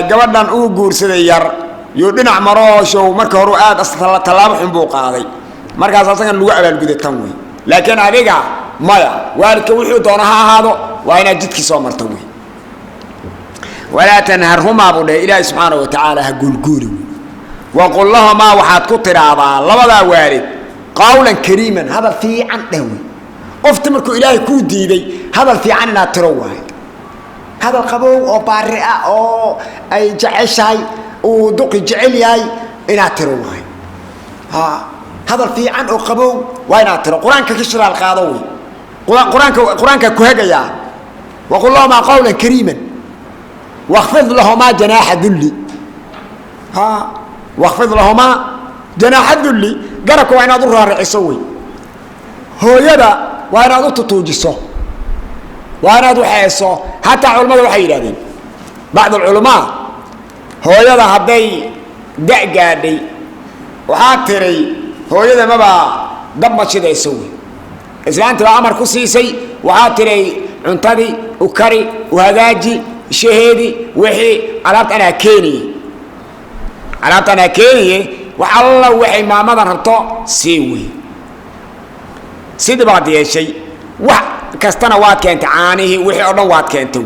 gabadhan uu guursaday yar yoo dhinac maro show marka hore aad talaabo xun buu qaaday markaas asagan lagu abaalguday tan laakiin adiga maya waalidka wuxuu doona ha ahaado waa ina jidkii soo marto wala tanharhuma bude ilaahi subhanahu wa ta'ala ha gulguli wa qul lahuma waxaad ku tiraabaa labada waalid qawlan kariiman hada fiican dhawi qofta markuu ilaahi ku diiday hada fiican inaad tiro waay hada qabow oo baari'a oo ay jeceshahay ودق جعلياي إن أتروه هذا في عن أقبو وين أترو قرآن كشر القاضي قرآن كهجيا وقل لهما قولا كريما واخفض لهما جناح ذلي واخفض لهما جناح ذلي قرك وين أضر الرئيسوي هو يدا وين أضر تتوجسه وين أضر حيسه حتى علماء الحيرين بعض العلماء hooyada haday gaadhay waxa tiray hooyada maba dabba shidayso islaanta amar ku siisay waxa tiray cuntadii u kari u hagaaji shaheedi wixii alaabtana keeni waxa alla wixii maamada rabto siiwi sidii baad yeeshay wax kastana waad keentay caanihi wixii oo dhan waad keentay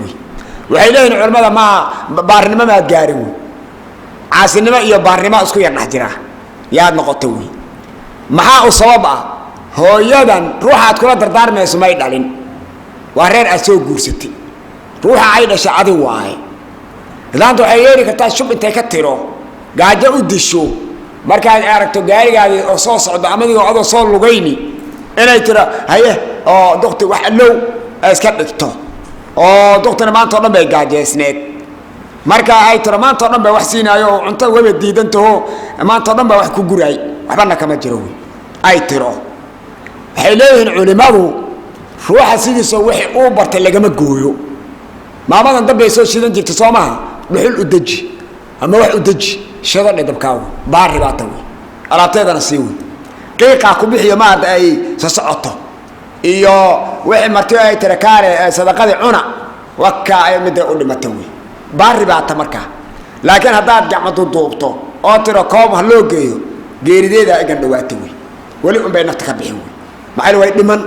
waxay leeyihiin culimada ma baarnimo ma gaarin عاصنما iyo baarnimo isku yar dhax jira yaad noqoto maxaa u sabab ah hooyadan ruuxaad kula dardaarmayso may dhalin waa reer aad soo guursatay ruuxa ay dhashay adi waaye ilaan waxay yeeri kartaa shub intay ka tiro gaajo u disho markaad aragto gaarigaadi oo soo socdo amadiga oo soo lugayni inay tiro haye oo doctor wax low iska dhigto oo doctor maanta oo dhan bay gaajeysneed marka ay tiro maanta oo dhan bay wax siinaayo cunto waba diidantaho maanta oo dhan bay wax ku guray waxbana kama jiro ay tiro waxay leeyihiin culimadu ruuxa sidiisoo wixii uu bartay lagama gooyo maamadan dambe soo shidan jirta Soomaha dhuxul u daji ama wax u daji shada dhibkaaw baari baatan alaabteedana siiwi qiiqa ku bixiyo ma ay socoto iyo wixii martay ay tirakaale sadaqada cuna wakka ay mid u dhimatay baari baatan marka laakiin hadaad gacmadu duubto oo tiro koob ha loo geeyo geerideeda ay gandhawaatay wali un bay nafta ka bixin maxay way dhiman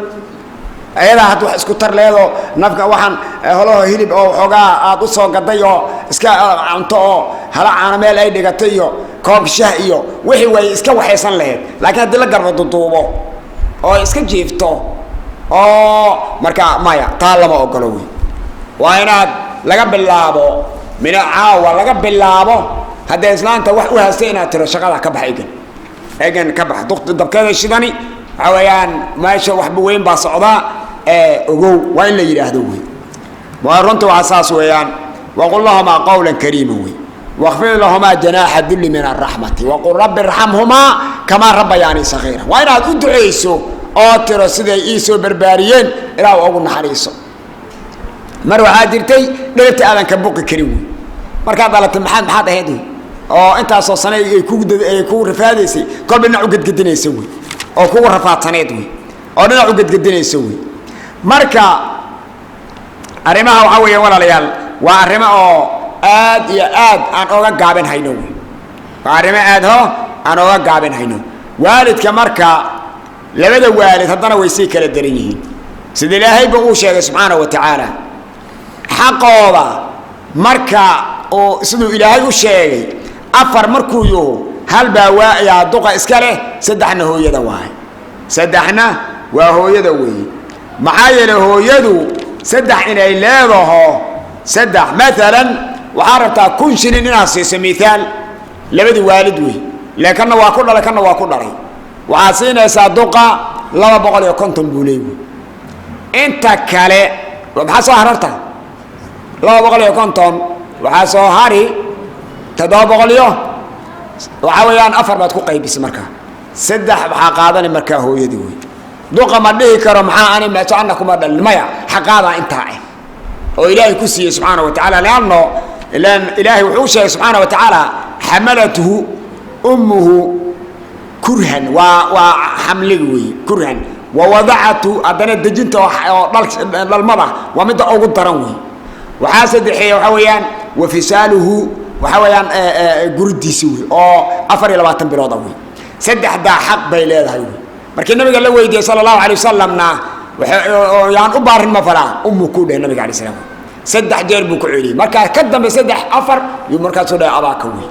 ayada had wax isku tar leedo nafka waxan holo hilib oo xogaa aad u soo gaday oo iska cunto oo hala caana meel ay dhigatay iyo koob shaah iyo wixii way iska waxaysan lahayd laakiin hadii la garbo duubo oo iska jiifto oo marka maya taa lama ogolo waa inaad laga bilaabo mina caawa laga bilaabo هذا إسلام توح وهستينا ترى شغلة كبح إيجن كبح ضب كذا شدني عويان ما يشوف وين باصعدا وجو وين اللي يهدوه وأرنتوا عساس ويان وقل لهما قولا كريما واخفض لهما جناح الذل من الرحمة وقل رب ارحمهما كما ربياني صغيرا وين أدعو عيسو أوتر سيدي عيسو برباريين إلى أقول حريصو مروا عادرتي لقيت أنا كبوك كريم مركز على تمحان هذا هدي أنت أصلا يكون رفاديسي كل بنا عقد قدنا يسوي أو كون رفاض سنيدوي أو بنا عقد قدنا يسوي مركا أرمها وعوية ولا ليال وأرمها آد يا آد أنا أوجا قابن هينو وأرمها آد هو أنا أوجا قابن هينو والد كمركا لبدا والد هذا ويسيك للدرينين سيد الله بقوشه سبحانه وتعالى حقه مركا أو سيد الله وشيء أفر مركو يو هل بوا يا دقة إسكاله سدحنا هو يدواه سدحنا وهو يدوي معايا هو يدو سدح إلى إله سدح مثلا وعرفت كل شيء ناس مثال لبدي والدوي لكنه واكل رأي وعسينا صادقة لا بقول يكونتم بوليو أنت كله وبحثوا هرتا لا بقول يكونتم وحاسوا هاري تدابق اليوم وحاولان أفر ما تكون قيب اسمك سدح بحقادني مركا هو يدوي دوق ما به كرم أنا ما تعنكم هذا المياه حقادا انتهى وإلهي كسي سبحانه وتعالى لأن إلهي وحوشه سبحانه وتعالى حملته أمه كرها وحمله كرها ووضعته أدنى الدجنت للمضى ومدى أوقات تروي وحاسد الحياة وحويان وفصاله وحويان جردي سوي أو أفر إلى واتن برادوي سدح دا حق بيلاده هاي مركي النبي قال له ويدي صلى الله عليه وسلم يعني أبار المفلا أم كوده النبي عليه السلام سدح جربك علي مركا كدم بسدح أفر يوم مركا صدا أباكوي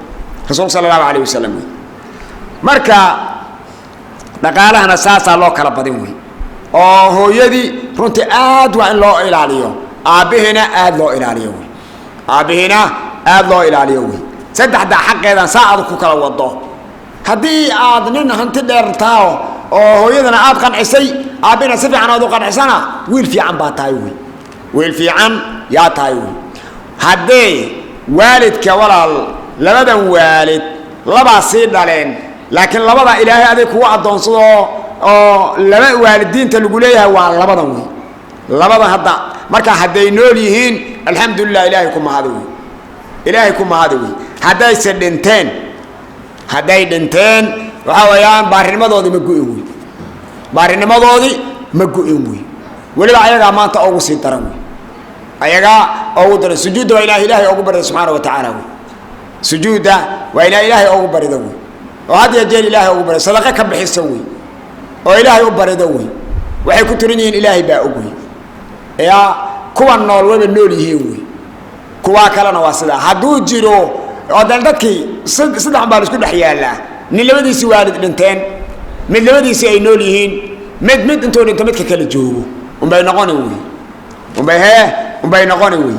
رسول صلى الله عليه وسلم مركا نقاله أنا ساسا الله كلا بديموي هو يدي رنت آد وإن الله إلى عليه أبيهنا آد الله إلى عليه أبيهنا آد الله إلى عليه سدح دا حق إذا ساعدك كلا وضه هدي آد نين هنت درتاو هو يدنا آد قنعسي أبينا سفي عن آدو قنعسنا ويل في عن باتايوي ويل في عن يا تايوي هدي والد كولا لبدا والد لبا سيد دالين لكن لبدا إلهي هذيك هو أدون صدو لبا والدين تلقوليها واللبدا وي لبدا هدا مركا هدي نوليهين الحمد لله إلهيكم هذوي إلهيكم هذوي هدي سدنتين هدي دنتين وحويان بارنمدودي مقوئوي بارنمدودي مقوئوي ولبا أيها ما أنت أوغو سيطرمي أيها أوغو در سجود إلهي أوغو برد سبحانه وتعالى سجود وإلهي أوغو بردوي وهذا يجيل إلهي أوغو برد صدقة كبحي سوي وإلهي أوغو بردوي وحي كترينين إلهي باقوي يا كوا النول ويبن نولي هيوي كوا كالنا واسدا هدو جيرو ودان دكي صدح بالس كل حيالا من لبدي سوالد دنتين من لبدي سي اي نوليهين مد انتو انت مدك كلا جوغو ومباي نقوني وي ومباي نقوني وي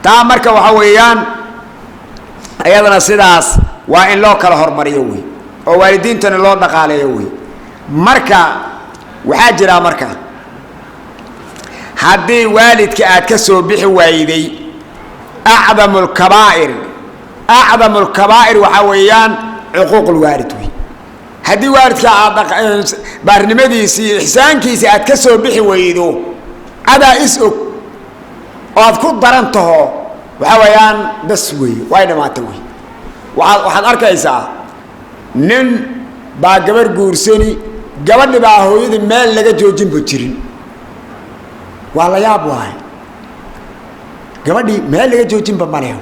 تا marka waxa weeyaan ayadana sidaas waa in loo kala hormariyo way oo waalidiintana loo dhaqaaleeyo way marka waxa jira marka haddii waalidka aad ka soo bixi waayday acdamul kabaa'ir waxa weeyaan xuquuqul waalid way haddii waalidka aad baarnimadiisii ihsaankiisii aad ka soo bixi waydo adaa is og oo aad ku darantaho waxa weeyaan bas way way dhamaatay way waxaad arkaysaa nin baa gabar guursani gabadhi baa hooyadii meel laga joojin ba jirin waa la yaab waay gabadhi meel laga joojin ba maleeyo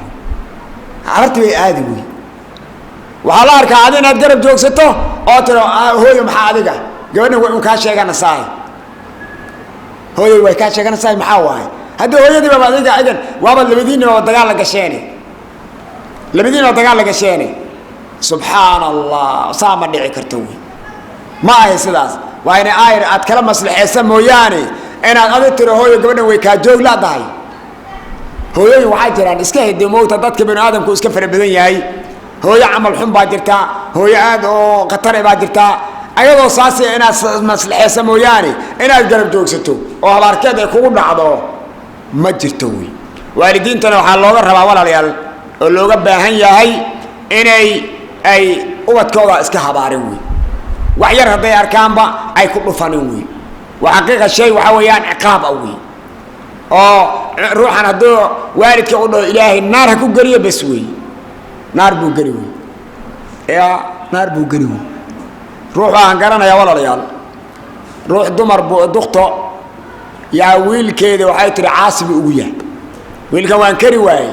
aragti way aadi way waxa la arkaa aad inaad garab joogsato oo tiro hooyo maxaa adiga gabadhi way ka sheegana saay hooyo way ka sheegana saay maxaa waay hadda hooyadii baba adiga agan waaba labadiina dagaal la gasheene subhanallah saama dhici karto ma ay sidaas waa in ay aad kala maslaxaysa mooyaane inaad adiga tiro hooyo gabadhan way ka joog la dahay hooyooyin waxaa jiraan iska hidday moota dadka bani aadamku iska fara badan yahay hooyo camal xun baa jirtaa hooyo aad oo khatar baa jirtaa ayadoo saasi inaad maslaxaysa mooyaane inaad garab joogsato oo habaarkeed ay kugu dhacdo ma jirto wey waalidiintana waxaa looga rabaa walaalayaal oo looga baahan yahay inay ay ubadkooda iska habaarin wey wax yar hadday arkaanba ay ku dhufanin wey وحقيقة شيء وحويان عقاب أوي روح أنا دو والد كأقول إلهي النار هكو قرية بسوي نار بو قريوي يا نار بو قريوي روح أنقرنا يا ولا ريال روح دمر بو دكتور يا ويل كيدي وحيتري عاصب أويا ويل كوان كريواي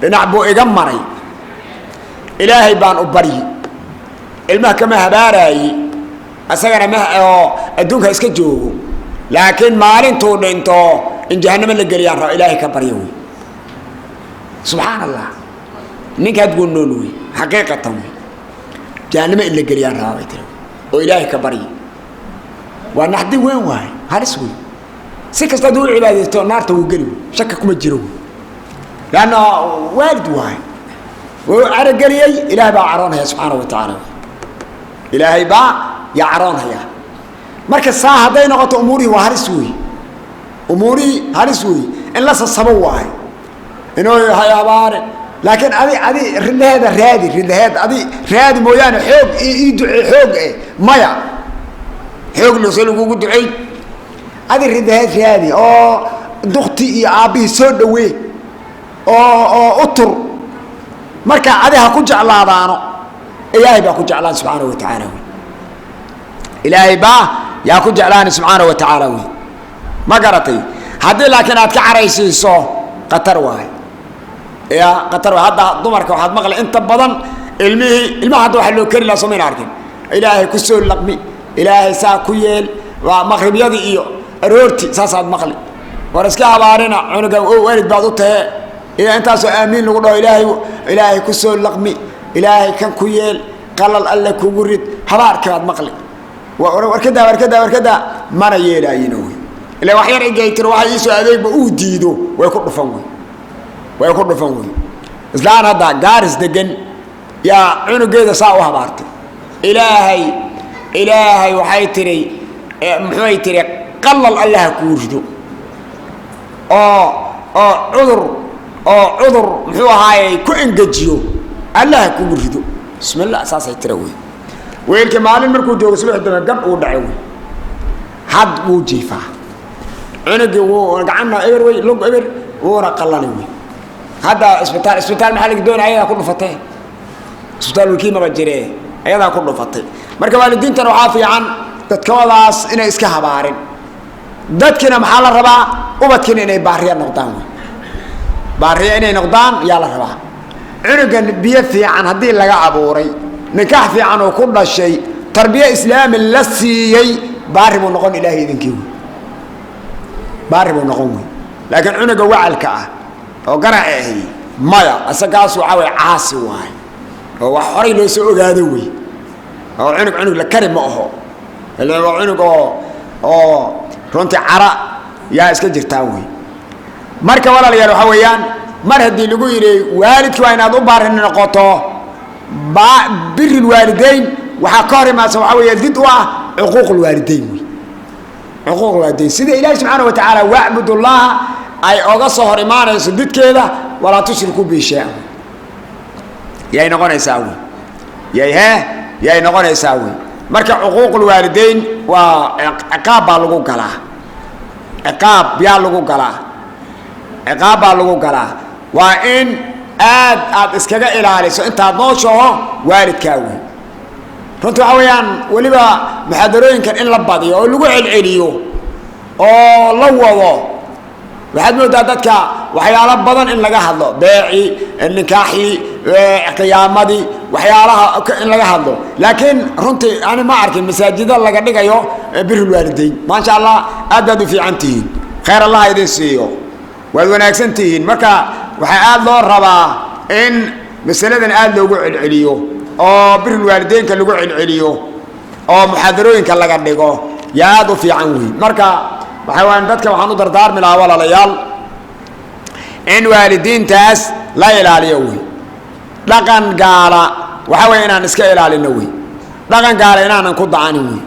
لنعبو إجمري إلهي بان أبري المحكمة هباراي asagana ma adduunka iska joogo laakiin maalintuu dhinto in jahannama la geliyaan rabo ilaahay ka baryo wey subxaanallah ninkaad goonoon wey xaqiiqatan wey jahannama in la geliyaan rabo bay tiri oo ilaahay ka baryo waa naxdi weyn waay halis wey si kasta duu cibaadaysto naarta wuu geli shaka kuma jiro laana waalid waay wuu arageliyay ilaahay baa caroonaya subxaanahu wa tacaala ilaahay baa يعرون هيا مركز ساعة هذين نقطة أموري وهرسوي أموري هرسوي إن لا تصبوا هاي إنه هاي عبار لكن أدي رد هذا رادي رد هذا أدي رادي مويان حوج يدعي حوج مايا حوج لسلو جود عي أدي رد هذا رادي دختي أبي سودوي أطر مركز أدي هكوج على ضانو إياه بكوج على سبحانه وتعالى إلهي با يا كو جعلان سبحانه وتعالى ما قرتي هذه لكن أتكعريسي صو قطر واي يا قطر هذا ضمرك واحد مغلى أنت بدن المه هذا واحد لو كري لا سمين عارفين إلهي كسول لقمي إلهي ساكويل ومغرب يدي إيو رورتي ساساد مغلى ورسكها بارنا عنق وارد بعضته إذا أنت سو آمين لقول إلهي كسول لقمي إلهي كان كويل قلل الله كورد حبارك هذا مغلى وركدا ما نيلا ينوي إلا وحير إجيتر وحي يسوع ذيك بوديدو ويكون فنوي إسلام هذا جارس دجن يا عنو جيدا ساوها بارتي إلهي وحيتري محيتري قلل الله كورجدو عذر محو هاي كوين جيو الله كورجدو بسم الله أساس يتروي ويلك مالين مركو جوج سبع دنا قب ودعوي حد وجيفا عنقي وقعنا إبر وي لق إبر ورقلني وي هذا اسبتال محلك دون عيا كله فتاه اسبتال وكيما بجريه عيا كله فتاه مركب والدين ترى عافية عن تتكوالاس إن إسكها بارين دتكنا محل الربع وبتكنا إن بارية نقدان بارية إن نقدان يلا ربع عنقي بيثي عن هذه اللي عبوري نكاح في عنه كل شيء تربية إسلام اللسي بارب ونقون إلهي ذنكيو بارب ونقون لكن عنق وعلكة وقرأه مايا أسقاس وعاوي عاصي واي وحوري لو سعود هذوي أو عنق لكرم مأهو اللي هو عنق رونتي عراء يا اسكجر تاوي مركا ولا ليالو حويان مرهدي لقو يري والدك وين أدو بارهن نقوطو بر الوالدين وحكاري ما سوى ضدها عقوق الوالدين عقوق الوالدين سيدي إلهي سبحانه وتعالى واعبدوا الله أي أغصه رمانا يسدد كذا ولا تشركوا به شيئا يا نقول يساوي يا نقول يساوي مركب عقوق الوالدين وعقاب بالغو كلا عقاب بالغو كلا عقاب بالغو كلا وإن aad iskaga ilaaliso intaad nooshaho waalidkaagu runtii waxa weeyaan waliba muxaadarooyinkan in la badiyo oo lagu celceliyo oo la wado waxaad moodaa dadka waxyaalo badan in laga hadlo beeci nikaaxi qiyaamadii waxyaalaha in laga hadlo laakiin runtii ani ma arkin masaajida laga dhigayo birul waalidayn ma sha Allah aad u fiicantiin khayr Allah idin siiyo waad wanaagsantiin marka waxaa aad loo rabaa in masaladan aad loogu celceliyo oo birul waalideynka lagu celceliyo oo muxaadarooyinka laga dhigo yaa aad u fiican weyn marka waxaan dadka waxaan u dardaarmi lahaa walaalayaal in waalidiintaas la ilaaliyo weyn dhaqan gaala waxa weeye inaan iska ilaalino wey dhaqan gaala inaanan ku dacanin wey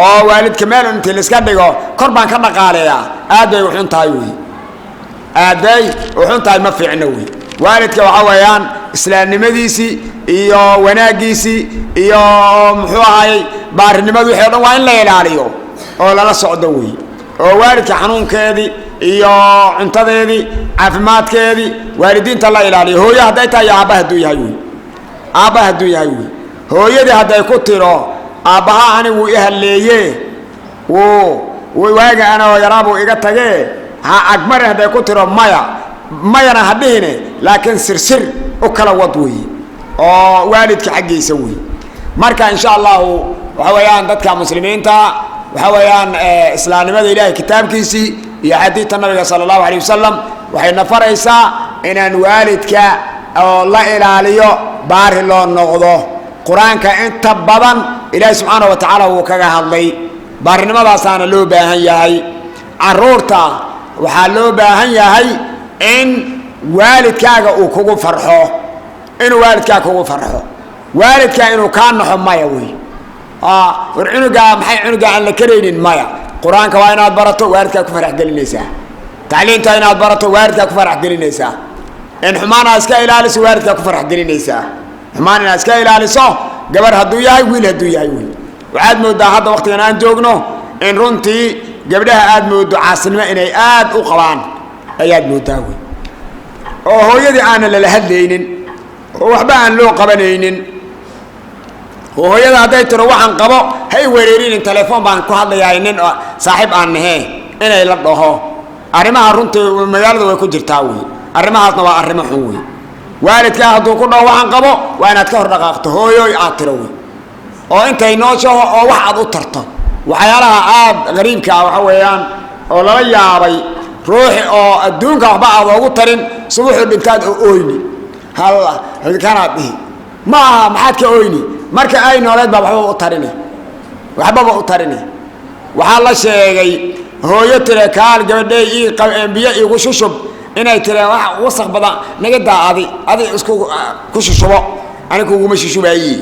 oo waalidka meel intii la iska dhigo kor baan ka dhaqaaleeyaa aad bay u xun tahay wey aad bay u xun tahay ma fiicno wey waalidka waxa weeyaan islaamnimadiisii iyo wanaagiisii iyo muxuu ahaayey baarinimadu wixii o dhan waa in la ilaaliyo oo lala socdo wey oo waalidka xanuunkeedii iyo cuntadeedii caafimaadkeedii waalidiinta la ilaaliyo hooyo hadday tahay aabba hadduu yahay wey aabba hadduu yahay wey hooyadii hadday ku tiro aabbaha anigu i halleeye waaga anoo yaraabuu iga tagee ha agmari hadday ku tiro mayana ha dhihine laakiin sirsir u kala wad weeye oo waalidka xaggiisa wey marka insha allahu waxa weeyaan dadka muslimiinta waxa weeyaan islaamnimada ilaahay kitaabkiisii iyo xadiidta nabiga sala allahu alayh wasalam waxayna faraysaa inaan waalidka oo la ilaaliyo baari loo noqdo qur-aanka inta badan ilaahay subxaana wa tacaala wuu kaga hadlay baarinimadaasana loo baahan yahay caruurta waxaa loo baahan yahay in waalidkaaga uu kugu farxo inuu waalidkaaga kugu farxo waalidkaa inuu kaa naxo maya wey war cunugaa maxay cunugaa aan la karaynin maya qur-aanka waa inaad barato waalidkaa ku farax gelinaysaa tacliinta inaad barato waalidkaa ku farax gelinaysaa in xumaan aad iska ilaaliso waalidkaa ku farax gelinaysaa xumaan inaad iska ilaaliso gabar hadduu yahay wiil hadduu yahay wey waxaad moodaa hadda waqtigan aan joogno in runtii gabdhaha aad moodo caasinimo inay aad u qabaan ayaad moodaa wey oo hooyadii aanan lala hadlaynin oo waxba aan loo qabanaynin oo hooyada hadday tiro waxaan qabo hay wereerinin telefoon baan ku hadlayaa nin saaxiib aan nahe inay la dhaho arrimaha runtii magaalada way ku jirtaa wey arrimahaasna waa arrimo xun wey waalidkaa hadduu ku dhaho waxaan qabo waa inaad ka hor dhaqaaqto hooyoy aad tiro wey oo intay nooshaho oo wax aad u tarto waxyaalaha aad qariibka ah waxa weeyaan oo lala yaabay ruuxi oo adduunka waxba aad oogu tarin subuxuu dhintaad oo oyni halla kanaad dhihi ma aha maxaad ka oyni marka ay nooleed baa waxbaba u tarini waxaa la sheegay hooyo tire kaal gabadhey biyo igu shushub inay tire wax wasaq badan naga daa adi isku ku shushubo ani kuguma shushubayi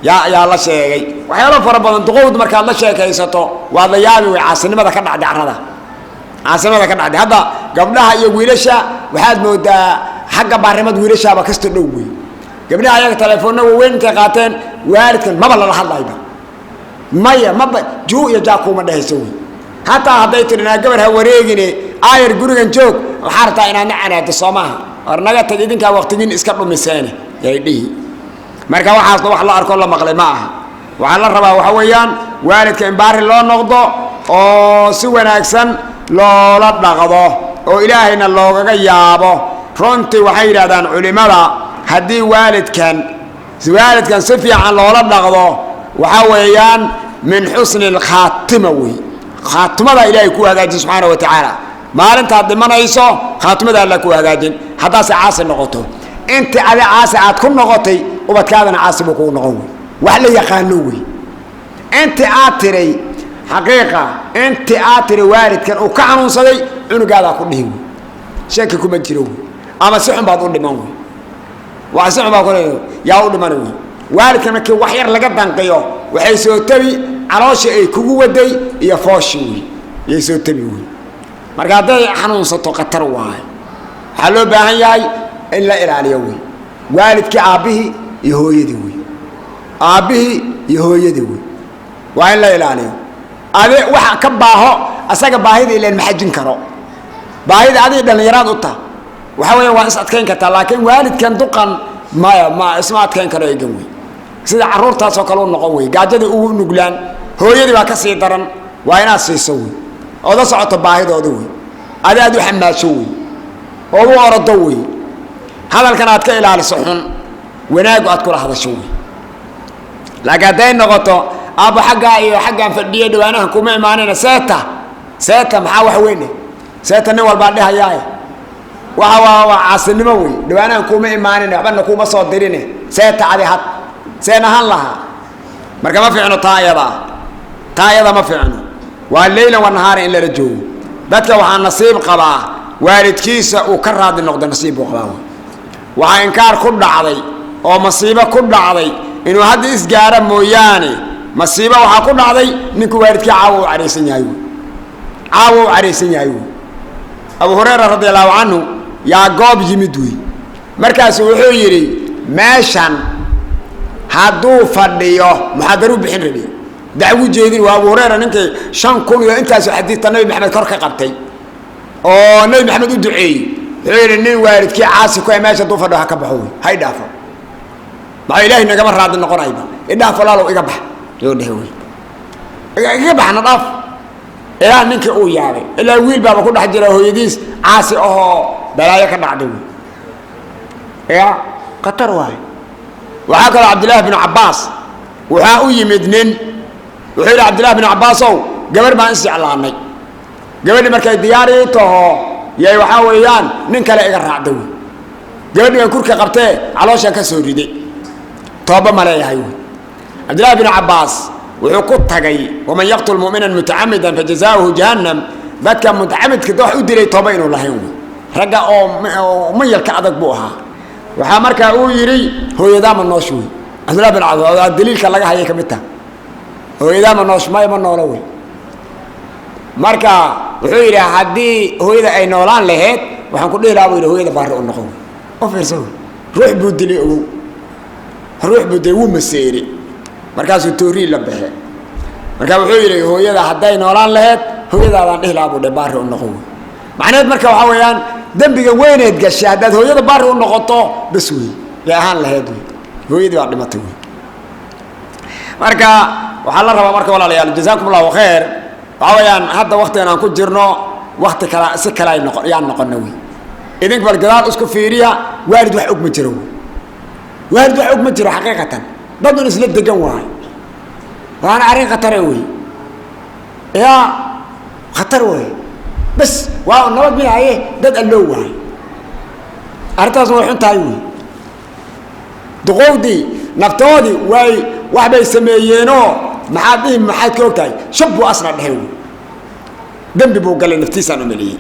yaa la sheegay waxyaalo fara badan duqowd markaad la sheekaysato waad la yaabi way caasinimada ka dhacday carrada caasimada ka dhacday hadda gabdhaha iyo wiilasha waxaad moodaa xagga baarimad wiilashaaba kasta dhow wey gabdhaha ayaga telefoonna waaweyn intay qaateen waalidkan maba lala hadlayba maya maba juu iyo jaa kuuma dhehayso wey hataa hadday tirinaa gabar ha wareegine aayar gurigan joog waxaa rabtaa inaadna canaado soo maaha war naga tag idinkaa waqtigin iska dhumiseene yay dhihi marka waxaasna wax la arkoo la maqlay ma aha waxaa la rabaa waxa weeyaan waalidka in baari loo noqdo oo si wanaagsan loola dhaqdo oo ilaahayna loogaga yaabo runtii waxay yidhahdaan culimada haddii waalidkan si fiican loola dhaqdo waxa weeyaan min xusni alkhaatima wey khaatimada ilaahay ku hagaajin subxaana wa tacaala maalintaad dhimanayso khaatimada alla ku hagaajin haddaase caasi noqoto inti adi caasi aad ku noqotay ubadkaadana caasi buu kugu noqon wey wax la yaqaano wey inti aad tiray xaqiiqa inti aad tiri waalidkan uu ka xanuunsaday cunugaadaa ku dhihi wey shaki kuma jiro wey ama si xun baad u dhiman wey waa si xun baa ku yaa u dhiman wey waalidkan markii wax yar laga danqiyo waxay soo tabi caloosha ay kugu waday iyo fooshi wey yay soo tabi wey marka hadday xanuunsato khatar waayo waxaa loo baahan yahay in la ilaaliyo wey waalidkii aabbihii iyo hooyadii wey aabbihii iyo hooyadii wey waa in la ilaaliyo adi waxa ka baaho asaga baahida ileen ma xajin karo baahida adiga dhallinyaraad u taha waxa weya waa is adkayn kartaa laakiin waalidkan duqan maya ma isma adkayn karo egan wey sida carruurtaasoo kale u noqon wey gaajadii ugu nuglaan hooyadii baa ka sii daran waa inaad siiso wey ooda socoto baahidooda wey adi aad u xamaasho wey oo u orodo wey hadalkan aad ka ilaaliso xun wanaagu aad kula hadasho wey laakiin hadday noqoto aabba xaggaa iyo xaggaan fadhiya dhawaanahan kuma imaanayna seeta maxaa wax weyne seeta nin walbaa dhehayaaye waa caasinimo wey dhawaanahan kuma imaanayna waxbana kuma soo dirine seeta adi had seen ahaan lahaa marka ma fiicno taa ayada ma fiicno waa leylan wa nahaari in lala joogo dadka waxaa nasiib qabaa waalidkiisa uu ka raadi noqdo nasiib buu qabaa waxaa inkaar ku dhacday oo masiibo ku dhacday inuu hadda isgaara mooyaane masiibo waxaa ku dhacday ninku waalidkii caawa u careysan yahay abu hurayra radiyallahu anhu yaa goob yimid wey markaasuu wuxuu yidhi meeshan hadduu fadhiyo muxaadaru bixin rabi dacwo jeedin waa abu hurayra ninkii 5,000 iyo intaasoo xadiista nabi maxamed kor ka qabtay oo nabi maxamed u duceeyey wuxuu yidhi nin waalidkii caasi ku meesha hadduu fadhiyo ha ka baxo wey hay dhaafo maxaa ilaahay nagama raadi noqonayba idhaaf walaalow iga bax yoo dhehe wey iga baxna dhaaf ilaa ninkii uu yaabay ilaa wiil baaba ku dhex jira hooyadiis caasi ahoo balaayo ka dhacday wey ya qatar waay waxaa kaloo cabdillaahi binu cabbaas waxaa u yimid nin wuxuu yidhi cabdillahi binu cabbaasow gabarh baan isjeclaanay gabadhii markay diyaarii taho yay waxaa weeyaan nin kale iga raacda wey gabadhii baan kurka qabtee calooshaan ka soo riday tooba ma leeyahay wey cabdillahi binu cabbaas wuxuu ku tagay waman yaqtul mu'minan mutacamidan fajazaauhu jahannam dadka mutacamidka wax u dilay tooba inuu lahayn wey ragga oo mayalka adag buu ahaa waxaa markaa uu yidhi hooyadaama noosh wey cabdillahi bin cabbaas daliilka laga hayay ka mid taha hooyadaama noosh maya ma noolo wey marka wuxuu yidhi haddii hooyada ay noolaan laheyd waxaan ku dhihi lahaa buu yidhi hooyada baari u noqon wey u fiirsa wey ruux buu dilay ogow ruux buu dilay wuu maseeri markaasuu tooriil la baxe markaa wuxuu yidhi hooyada hadday noolaan laheyd hooyadaadaan dhihi lahaa buu dhe baari u noqon wey macnaheed marka waxaa weeyaan dembiga weyneed gashay haddaad hooyada baari u noqoto bas wey bay ahaan laheyd wey hooyadii baa dhimatay wey marka waxaa la rabaa marka walaalayaal jazaakum allahu khayr waxaa weeyaan hadda waktigan aan ku jirno wakti kala si kale ay yaan noqona wey idink bal gadaal isku fiiriya waalid wax og ma jiro wey waalid wax og ma jiro xaqiiqatan dad un isla degan waayo waana arrin khatare wey ya khatar wey bas waa nabad miyahaye dad alloo waayo arrintaasna way xun tahay wey duqowdii naftoodii way wax bay sameeyeenoo maxaad dhihi maxaad ka og tahay shab buu asna dhehe wey dembi buu galay naftiisaan u meliyey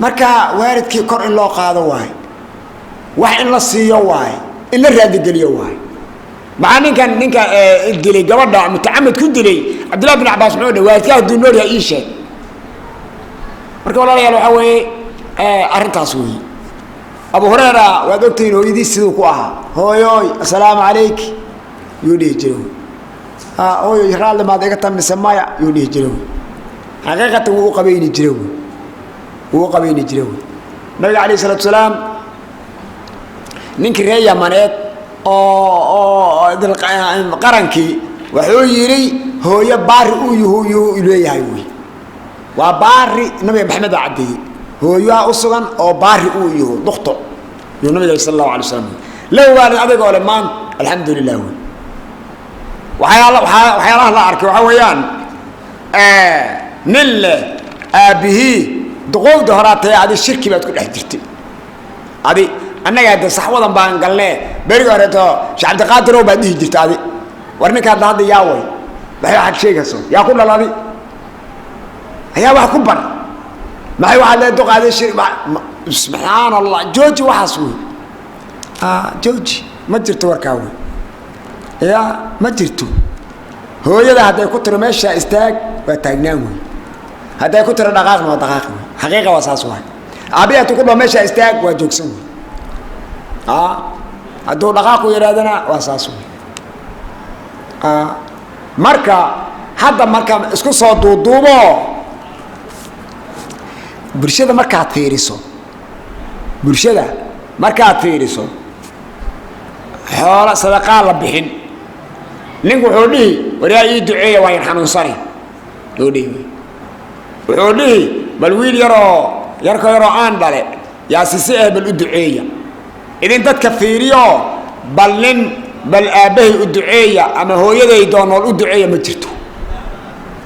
marka waalidkii kor in loo qaado waayo wax in la siiyo waayo in la raadigeliyo waayo maxaa ninka dilay gabadha mutacamid ku dilay cabdillahi bin cabbaas muxuu dhe waalidkaa hadduu nool yahay ii sheeg marka walaalayaal waxaa weeye arrintaas weeye abu hurayra waad ogtihiin hooyadiis siduu ku ahaa hooyooy assalaamu calayk yuu dhihi jira hooyoy raalli maad iga tamise maya yuu dhihi jira xaqiiqatan wuu u qabayni jira nabiga calayhi salaatu salaam ninkii reer yamaneed oo qarankii wuxuu yidhi hooyo baari uu leeyahay wey waa baari nabiga maxamed baa caddeeyey hooyaha u sugan oo baari uu yaho dukto yuu nabiga sal allahu alay wasalam low waalid adiga ole maan alxamdu lilah wey waxyaalaha la arkay waxaa weeyaan nin leh aabbihii duqowda horaatee adi shirki baad ku dhex jirtay adi annaga hadda saxwadan baan galnee beriga horeeto sheekh cabdiqaadirow baad dhihi jirta adi war ninkaad hadda yaa way waxay waxaad sheegayso yaa ku dhal adi ayaa wax ku bar maxay waxaad lee duqaadee subxaan allah jooji waxaas wey jooji ma jirto warkaa wey ya ma jirto hooyada hadday ku tiro meesha istaag waa taagnaan wey hadday ku tiro dhaqaaqna waa dhaqaaq wey xaqiiqa waa saas waay aabihi hadduu ku dhaho meesha istaag waa joogsan wey hadduu dhaqaaqu yidhahdana waa saas wey marka hadda marka isku soo duuduubo bulshada markaad fiiriso xoola sadaqaa la bixin ninku wuxuu dhihi waryaa ii duceeya waa yan xanuunsani wuxuu dhihi bal wiil yarko yaroo aan dhale yaa sisi bal u duceeya idin dadka fiiriyo bal aabbahay u duceeya ama hooyaday doonool u duceeya ma jirto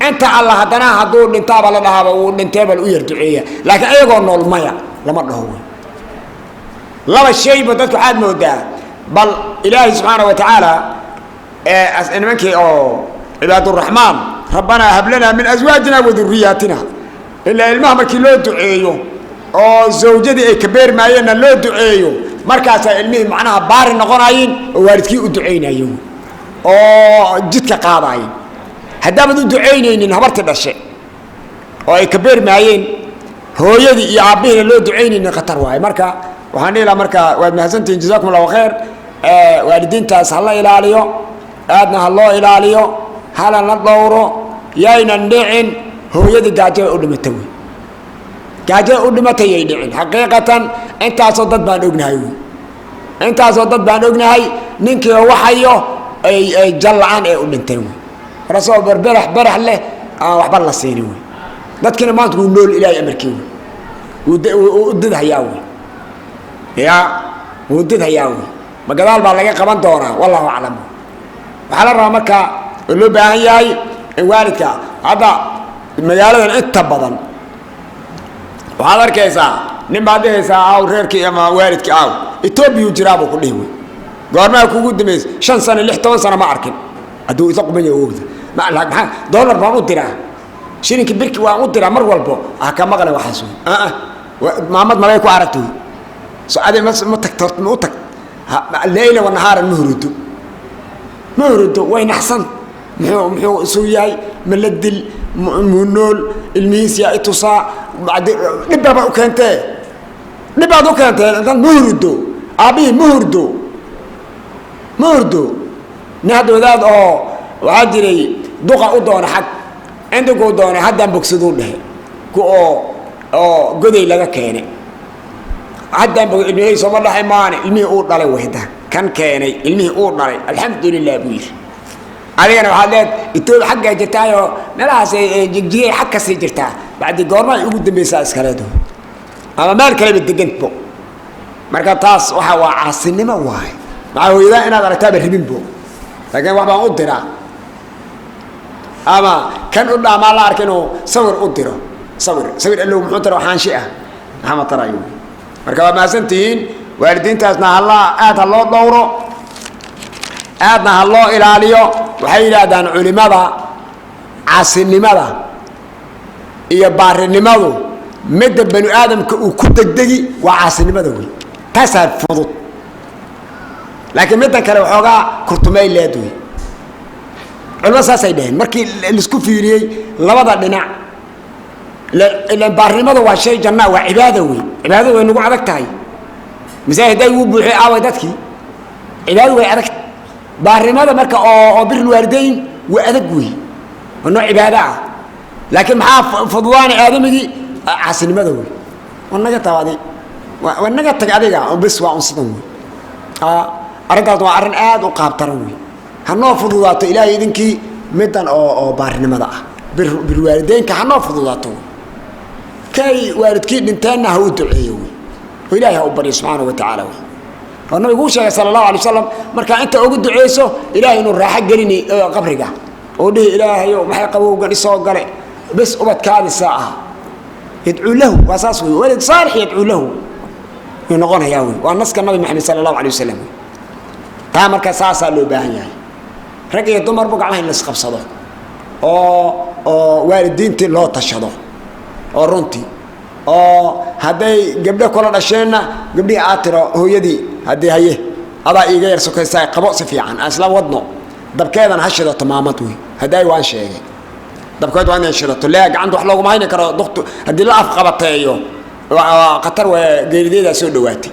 inta alla haddana hadduu dhintaaba la dhahaaba uu dhintee bal u yar duceeya laakiin ayagoo nool maya lama dhaho wey laba shayba dadku waxaad moodaa bal ilaahay subxaana wa tacaala nimankii oo cibaaduraxmaan rabbanaa hab lanaa min aswaajina wa duriyaatina ilaa ilmaha markii loo duceeyo oo zawjadii ay ka beermaayeenna loo duceeyo markaas ilmihi macnaha baari noqonaayeen oo waalidkii u duceynayeen oo jidka qaadaayeen hadaba u duceynayeen habarta dhashay oo ay ka beermaayeen hooyadii iyo aabihii loo duceynayeen khatar waay marka waxaan ilaa marka waad mahadsantiin jazaakumullahu khayr waalidiintaas hala ilaaliyo aadna loo ilaaliyo hala la dhowro yaynan dhicin hooyadii gaajo u dhimatay gaajo u dhimatay ay dhicin xaqiiqatan intaasoo dad baan ognahay ninkii waxayo ay jallaan ee u dhintay rasuul barax leh waxba la siinin dadkina maanta uu nool ilaahay amarkii uu didhayaa ya uu didhayaa magadaal baa laga qaban doonaa wallahu a'lam waxa la rabaa marka loo baahan yahay in waalidka hada magaaladan inta badan waxaad arkaysaa nin baad dhehaysaa aw reerkii ama waalidkii aw Ethiopia jiraabo ku dhihi goormaa kugu dimeys 5 sano 6 sano ma arkin aduu isa qubanyo oogda ma laha dollar baan u diraa shilinka birki waan u diraa mar walbo ka maqlay waxaas maamad malay ku aragtay soo aday ma tagtort ma u tag leeyla wa nahaar muhrudo way naxsan muxuu soo yahay maladil munol ilmihiisa itusa بعد نبى بقى كنتة نبى بقى كنتة كان أبي مهردو نهدو ذات وعادي دقة أدون حق عندك أدون حدا بقصدون له كو قدي لك كيني حدا المي صبر الله حماني المي أور على وحده كان كيني المي أور على الحمد لله بير علينا وحدات يتوب حقه جتايو نلاس جي حق سيجرتا بعد قرنا يقول دميساس كلاده أما مال كلام الدجنت بو مركب تاس وحوا عاصني ما واي معه إذا أنا برتاب الربين بو لكن واحد أقدره أما كان قلنا ما لا أركنه صور أقدره صور اللي هو محترم وحانشئة محمد ترايو مركب ما سنتين والدين تاسنا الله الله دوره الله إلى عليه وحيل دان علماء عاصني ماذا iyo baarinimadu mid bani aadamka uu ku degdegi waa caasinimada weey taasar fudud laakiin mid kale waxooga kurtumay leedahay culmo saasay dhaheen markii la isku fiiriyay labada dhinac ila baarinimadu waa shay janna waa cibaado way nagu adag tahay misaahiday uu buuxay aaway dadkii cibaado way adag baarinimada marka oo bir waalideyn waa adag weey oo cibaado لكن محاف فضوان آدمي عسل مذوي والنجت هذه والنجت تجاريها وبس وعنصدهم أرجعت وعرن آد وقاب تروي هنوع فضوات إلهي إذنك مدن أو بارن مذا بالوالدين كهنوع فضواته كي والدك نتنا هو دعيوي وإلهي هو بري سبحانه وتعالى والنبي يقول صلى الله عليه وسلم مركا أنت أقول دعيسه إلهي نور راح جريني قبرك ودي إلهي وما يقبوا قال يسوق قال بس أبد كاد الساعة يدعو له وأساسه ولد صالح يدعو له ينقون هياوي والناس كان النبي محمد صلى الله عليه وسلم تامر كساسة له باهية رجع يدمر بقى عليه الناس خبصة أو والدين تلو تشهده أو رنتي أو هذي قبله كل الأشياء قبله عاترة هو يدي هذي هيه هذا يغير سكر ساي قبض سفيعان أسلام وضنه دب كذا نحشده تمامته هذا يوان شيء دبكات وانا شرطه لا عنده حلو ما هنا كرا دكتور هدي لا افقبت ايو قطر وغيرديدا سو دواتي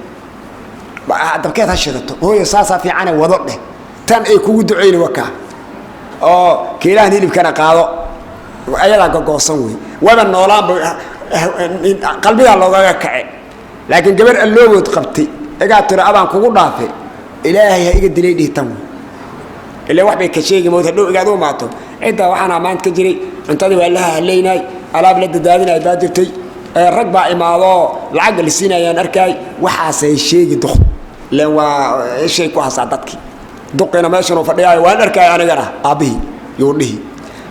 دبكات هشرطه هو يساسا في عنا وضده تان اي كوغو دعين وكا كيلان هيلب كان قادو ايلا غوغوسن وي وبا نولان قلبي لوغا كعي لكن جبر اللوود قبتي اغا ترى ابان كوغو دافه الهي ايغا دلي ديتان إلا واحد بيكشيء موت هدو قاعدوا معته أنت وأنا ما أنت كجري أنت ذي والله هلينا على بلد دادنا بادرتي الركبة إمالو العقل السنة يا نركاي وحاسة الشيء دخل لو الشيء كويس عدتك دقنا ماشي نفريا وأنا نركاي أنا جرا أبي يوريه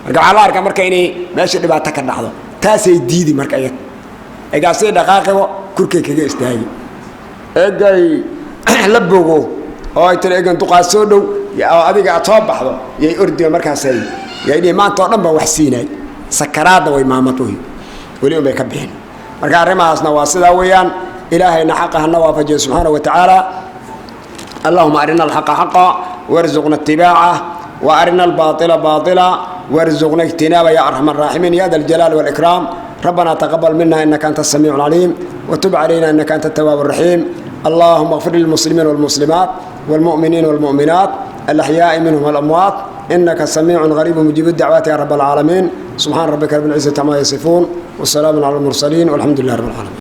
رجع على أركان مركيني ماشي اللي بعتك النهضة تاسي ديدي مركيات إجازة دقائق كركي كذا استهاي إجاي لبوه هاي ترى إجا تقاسودو يا أبيك أطبع هذا يأردي مركزي يعني ما تقرب وحسيني سكرات وإمامته واليوم بيكبين مركز رمى أصلا واصلة ويان إلهي حقها النوافج سبحانه وتعالى. اللهم أرنا الحق حقا وارزقنا اتباعه وأرنا الباطل باطلا وارزقنا اجتنابه يا أرحم الراحمين يا ذا الجلال والإكرام. ربنا تقبل منا إنك أنت السميع العليم وتب علينا إنك أنت التواب الرحيم. اللهم اغفر للمسلمين والمسلمات والمؤمنين والمؤمنات الأحياء منهم والأموات إنك سميع غريب مجيب الدعوات يا رب العالمين. سبحان ربك رب العزة عما يصفون والسلام على المرسلين والحمد لله رب العالمين.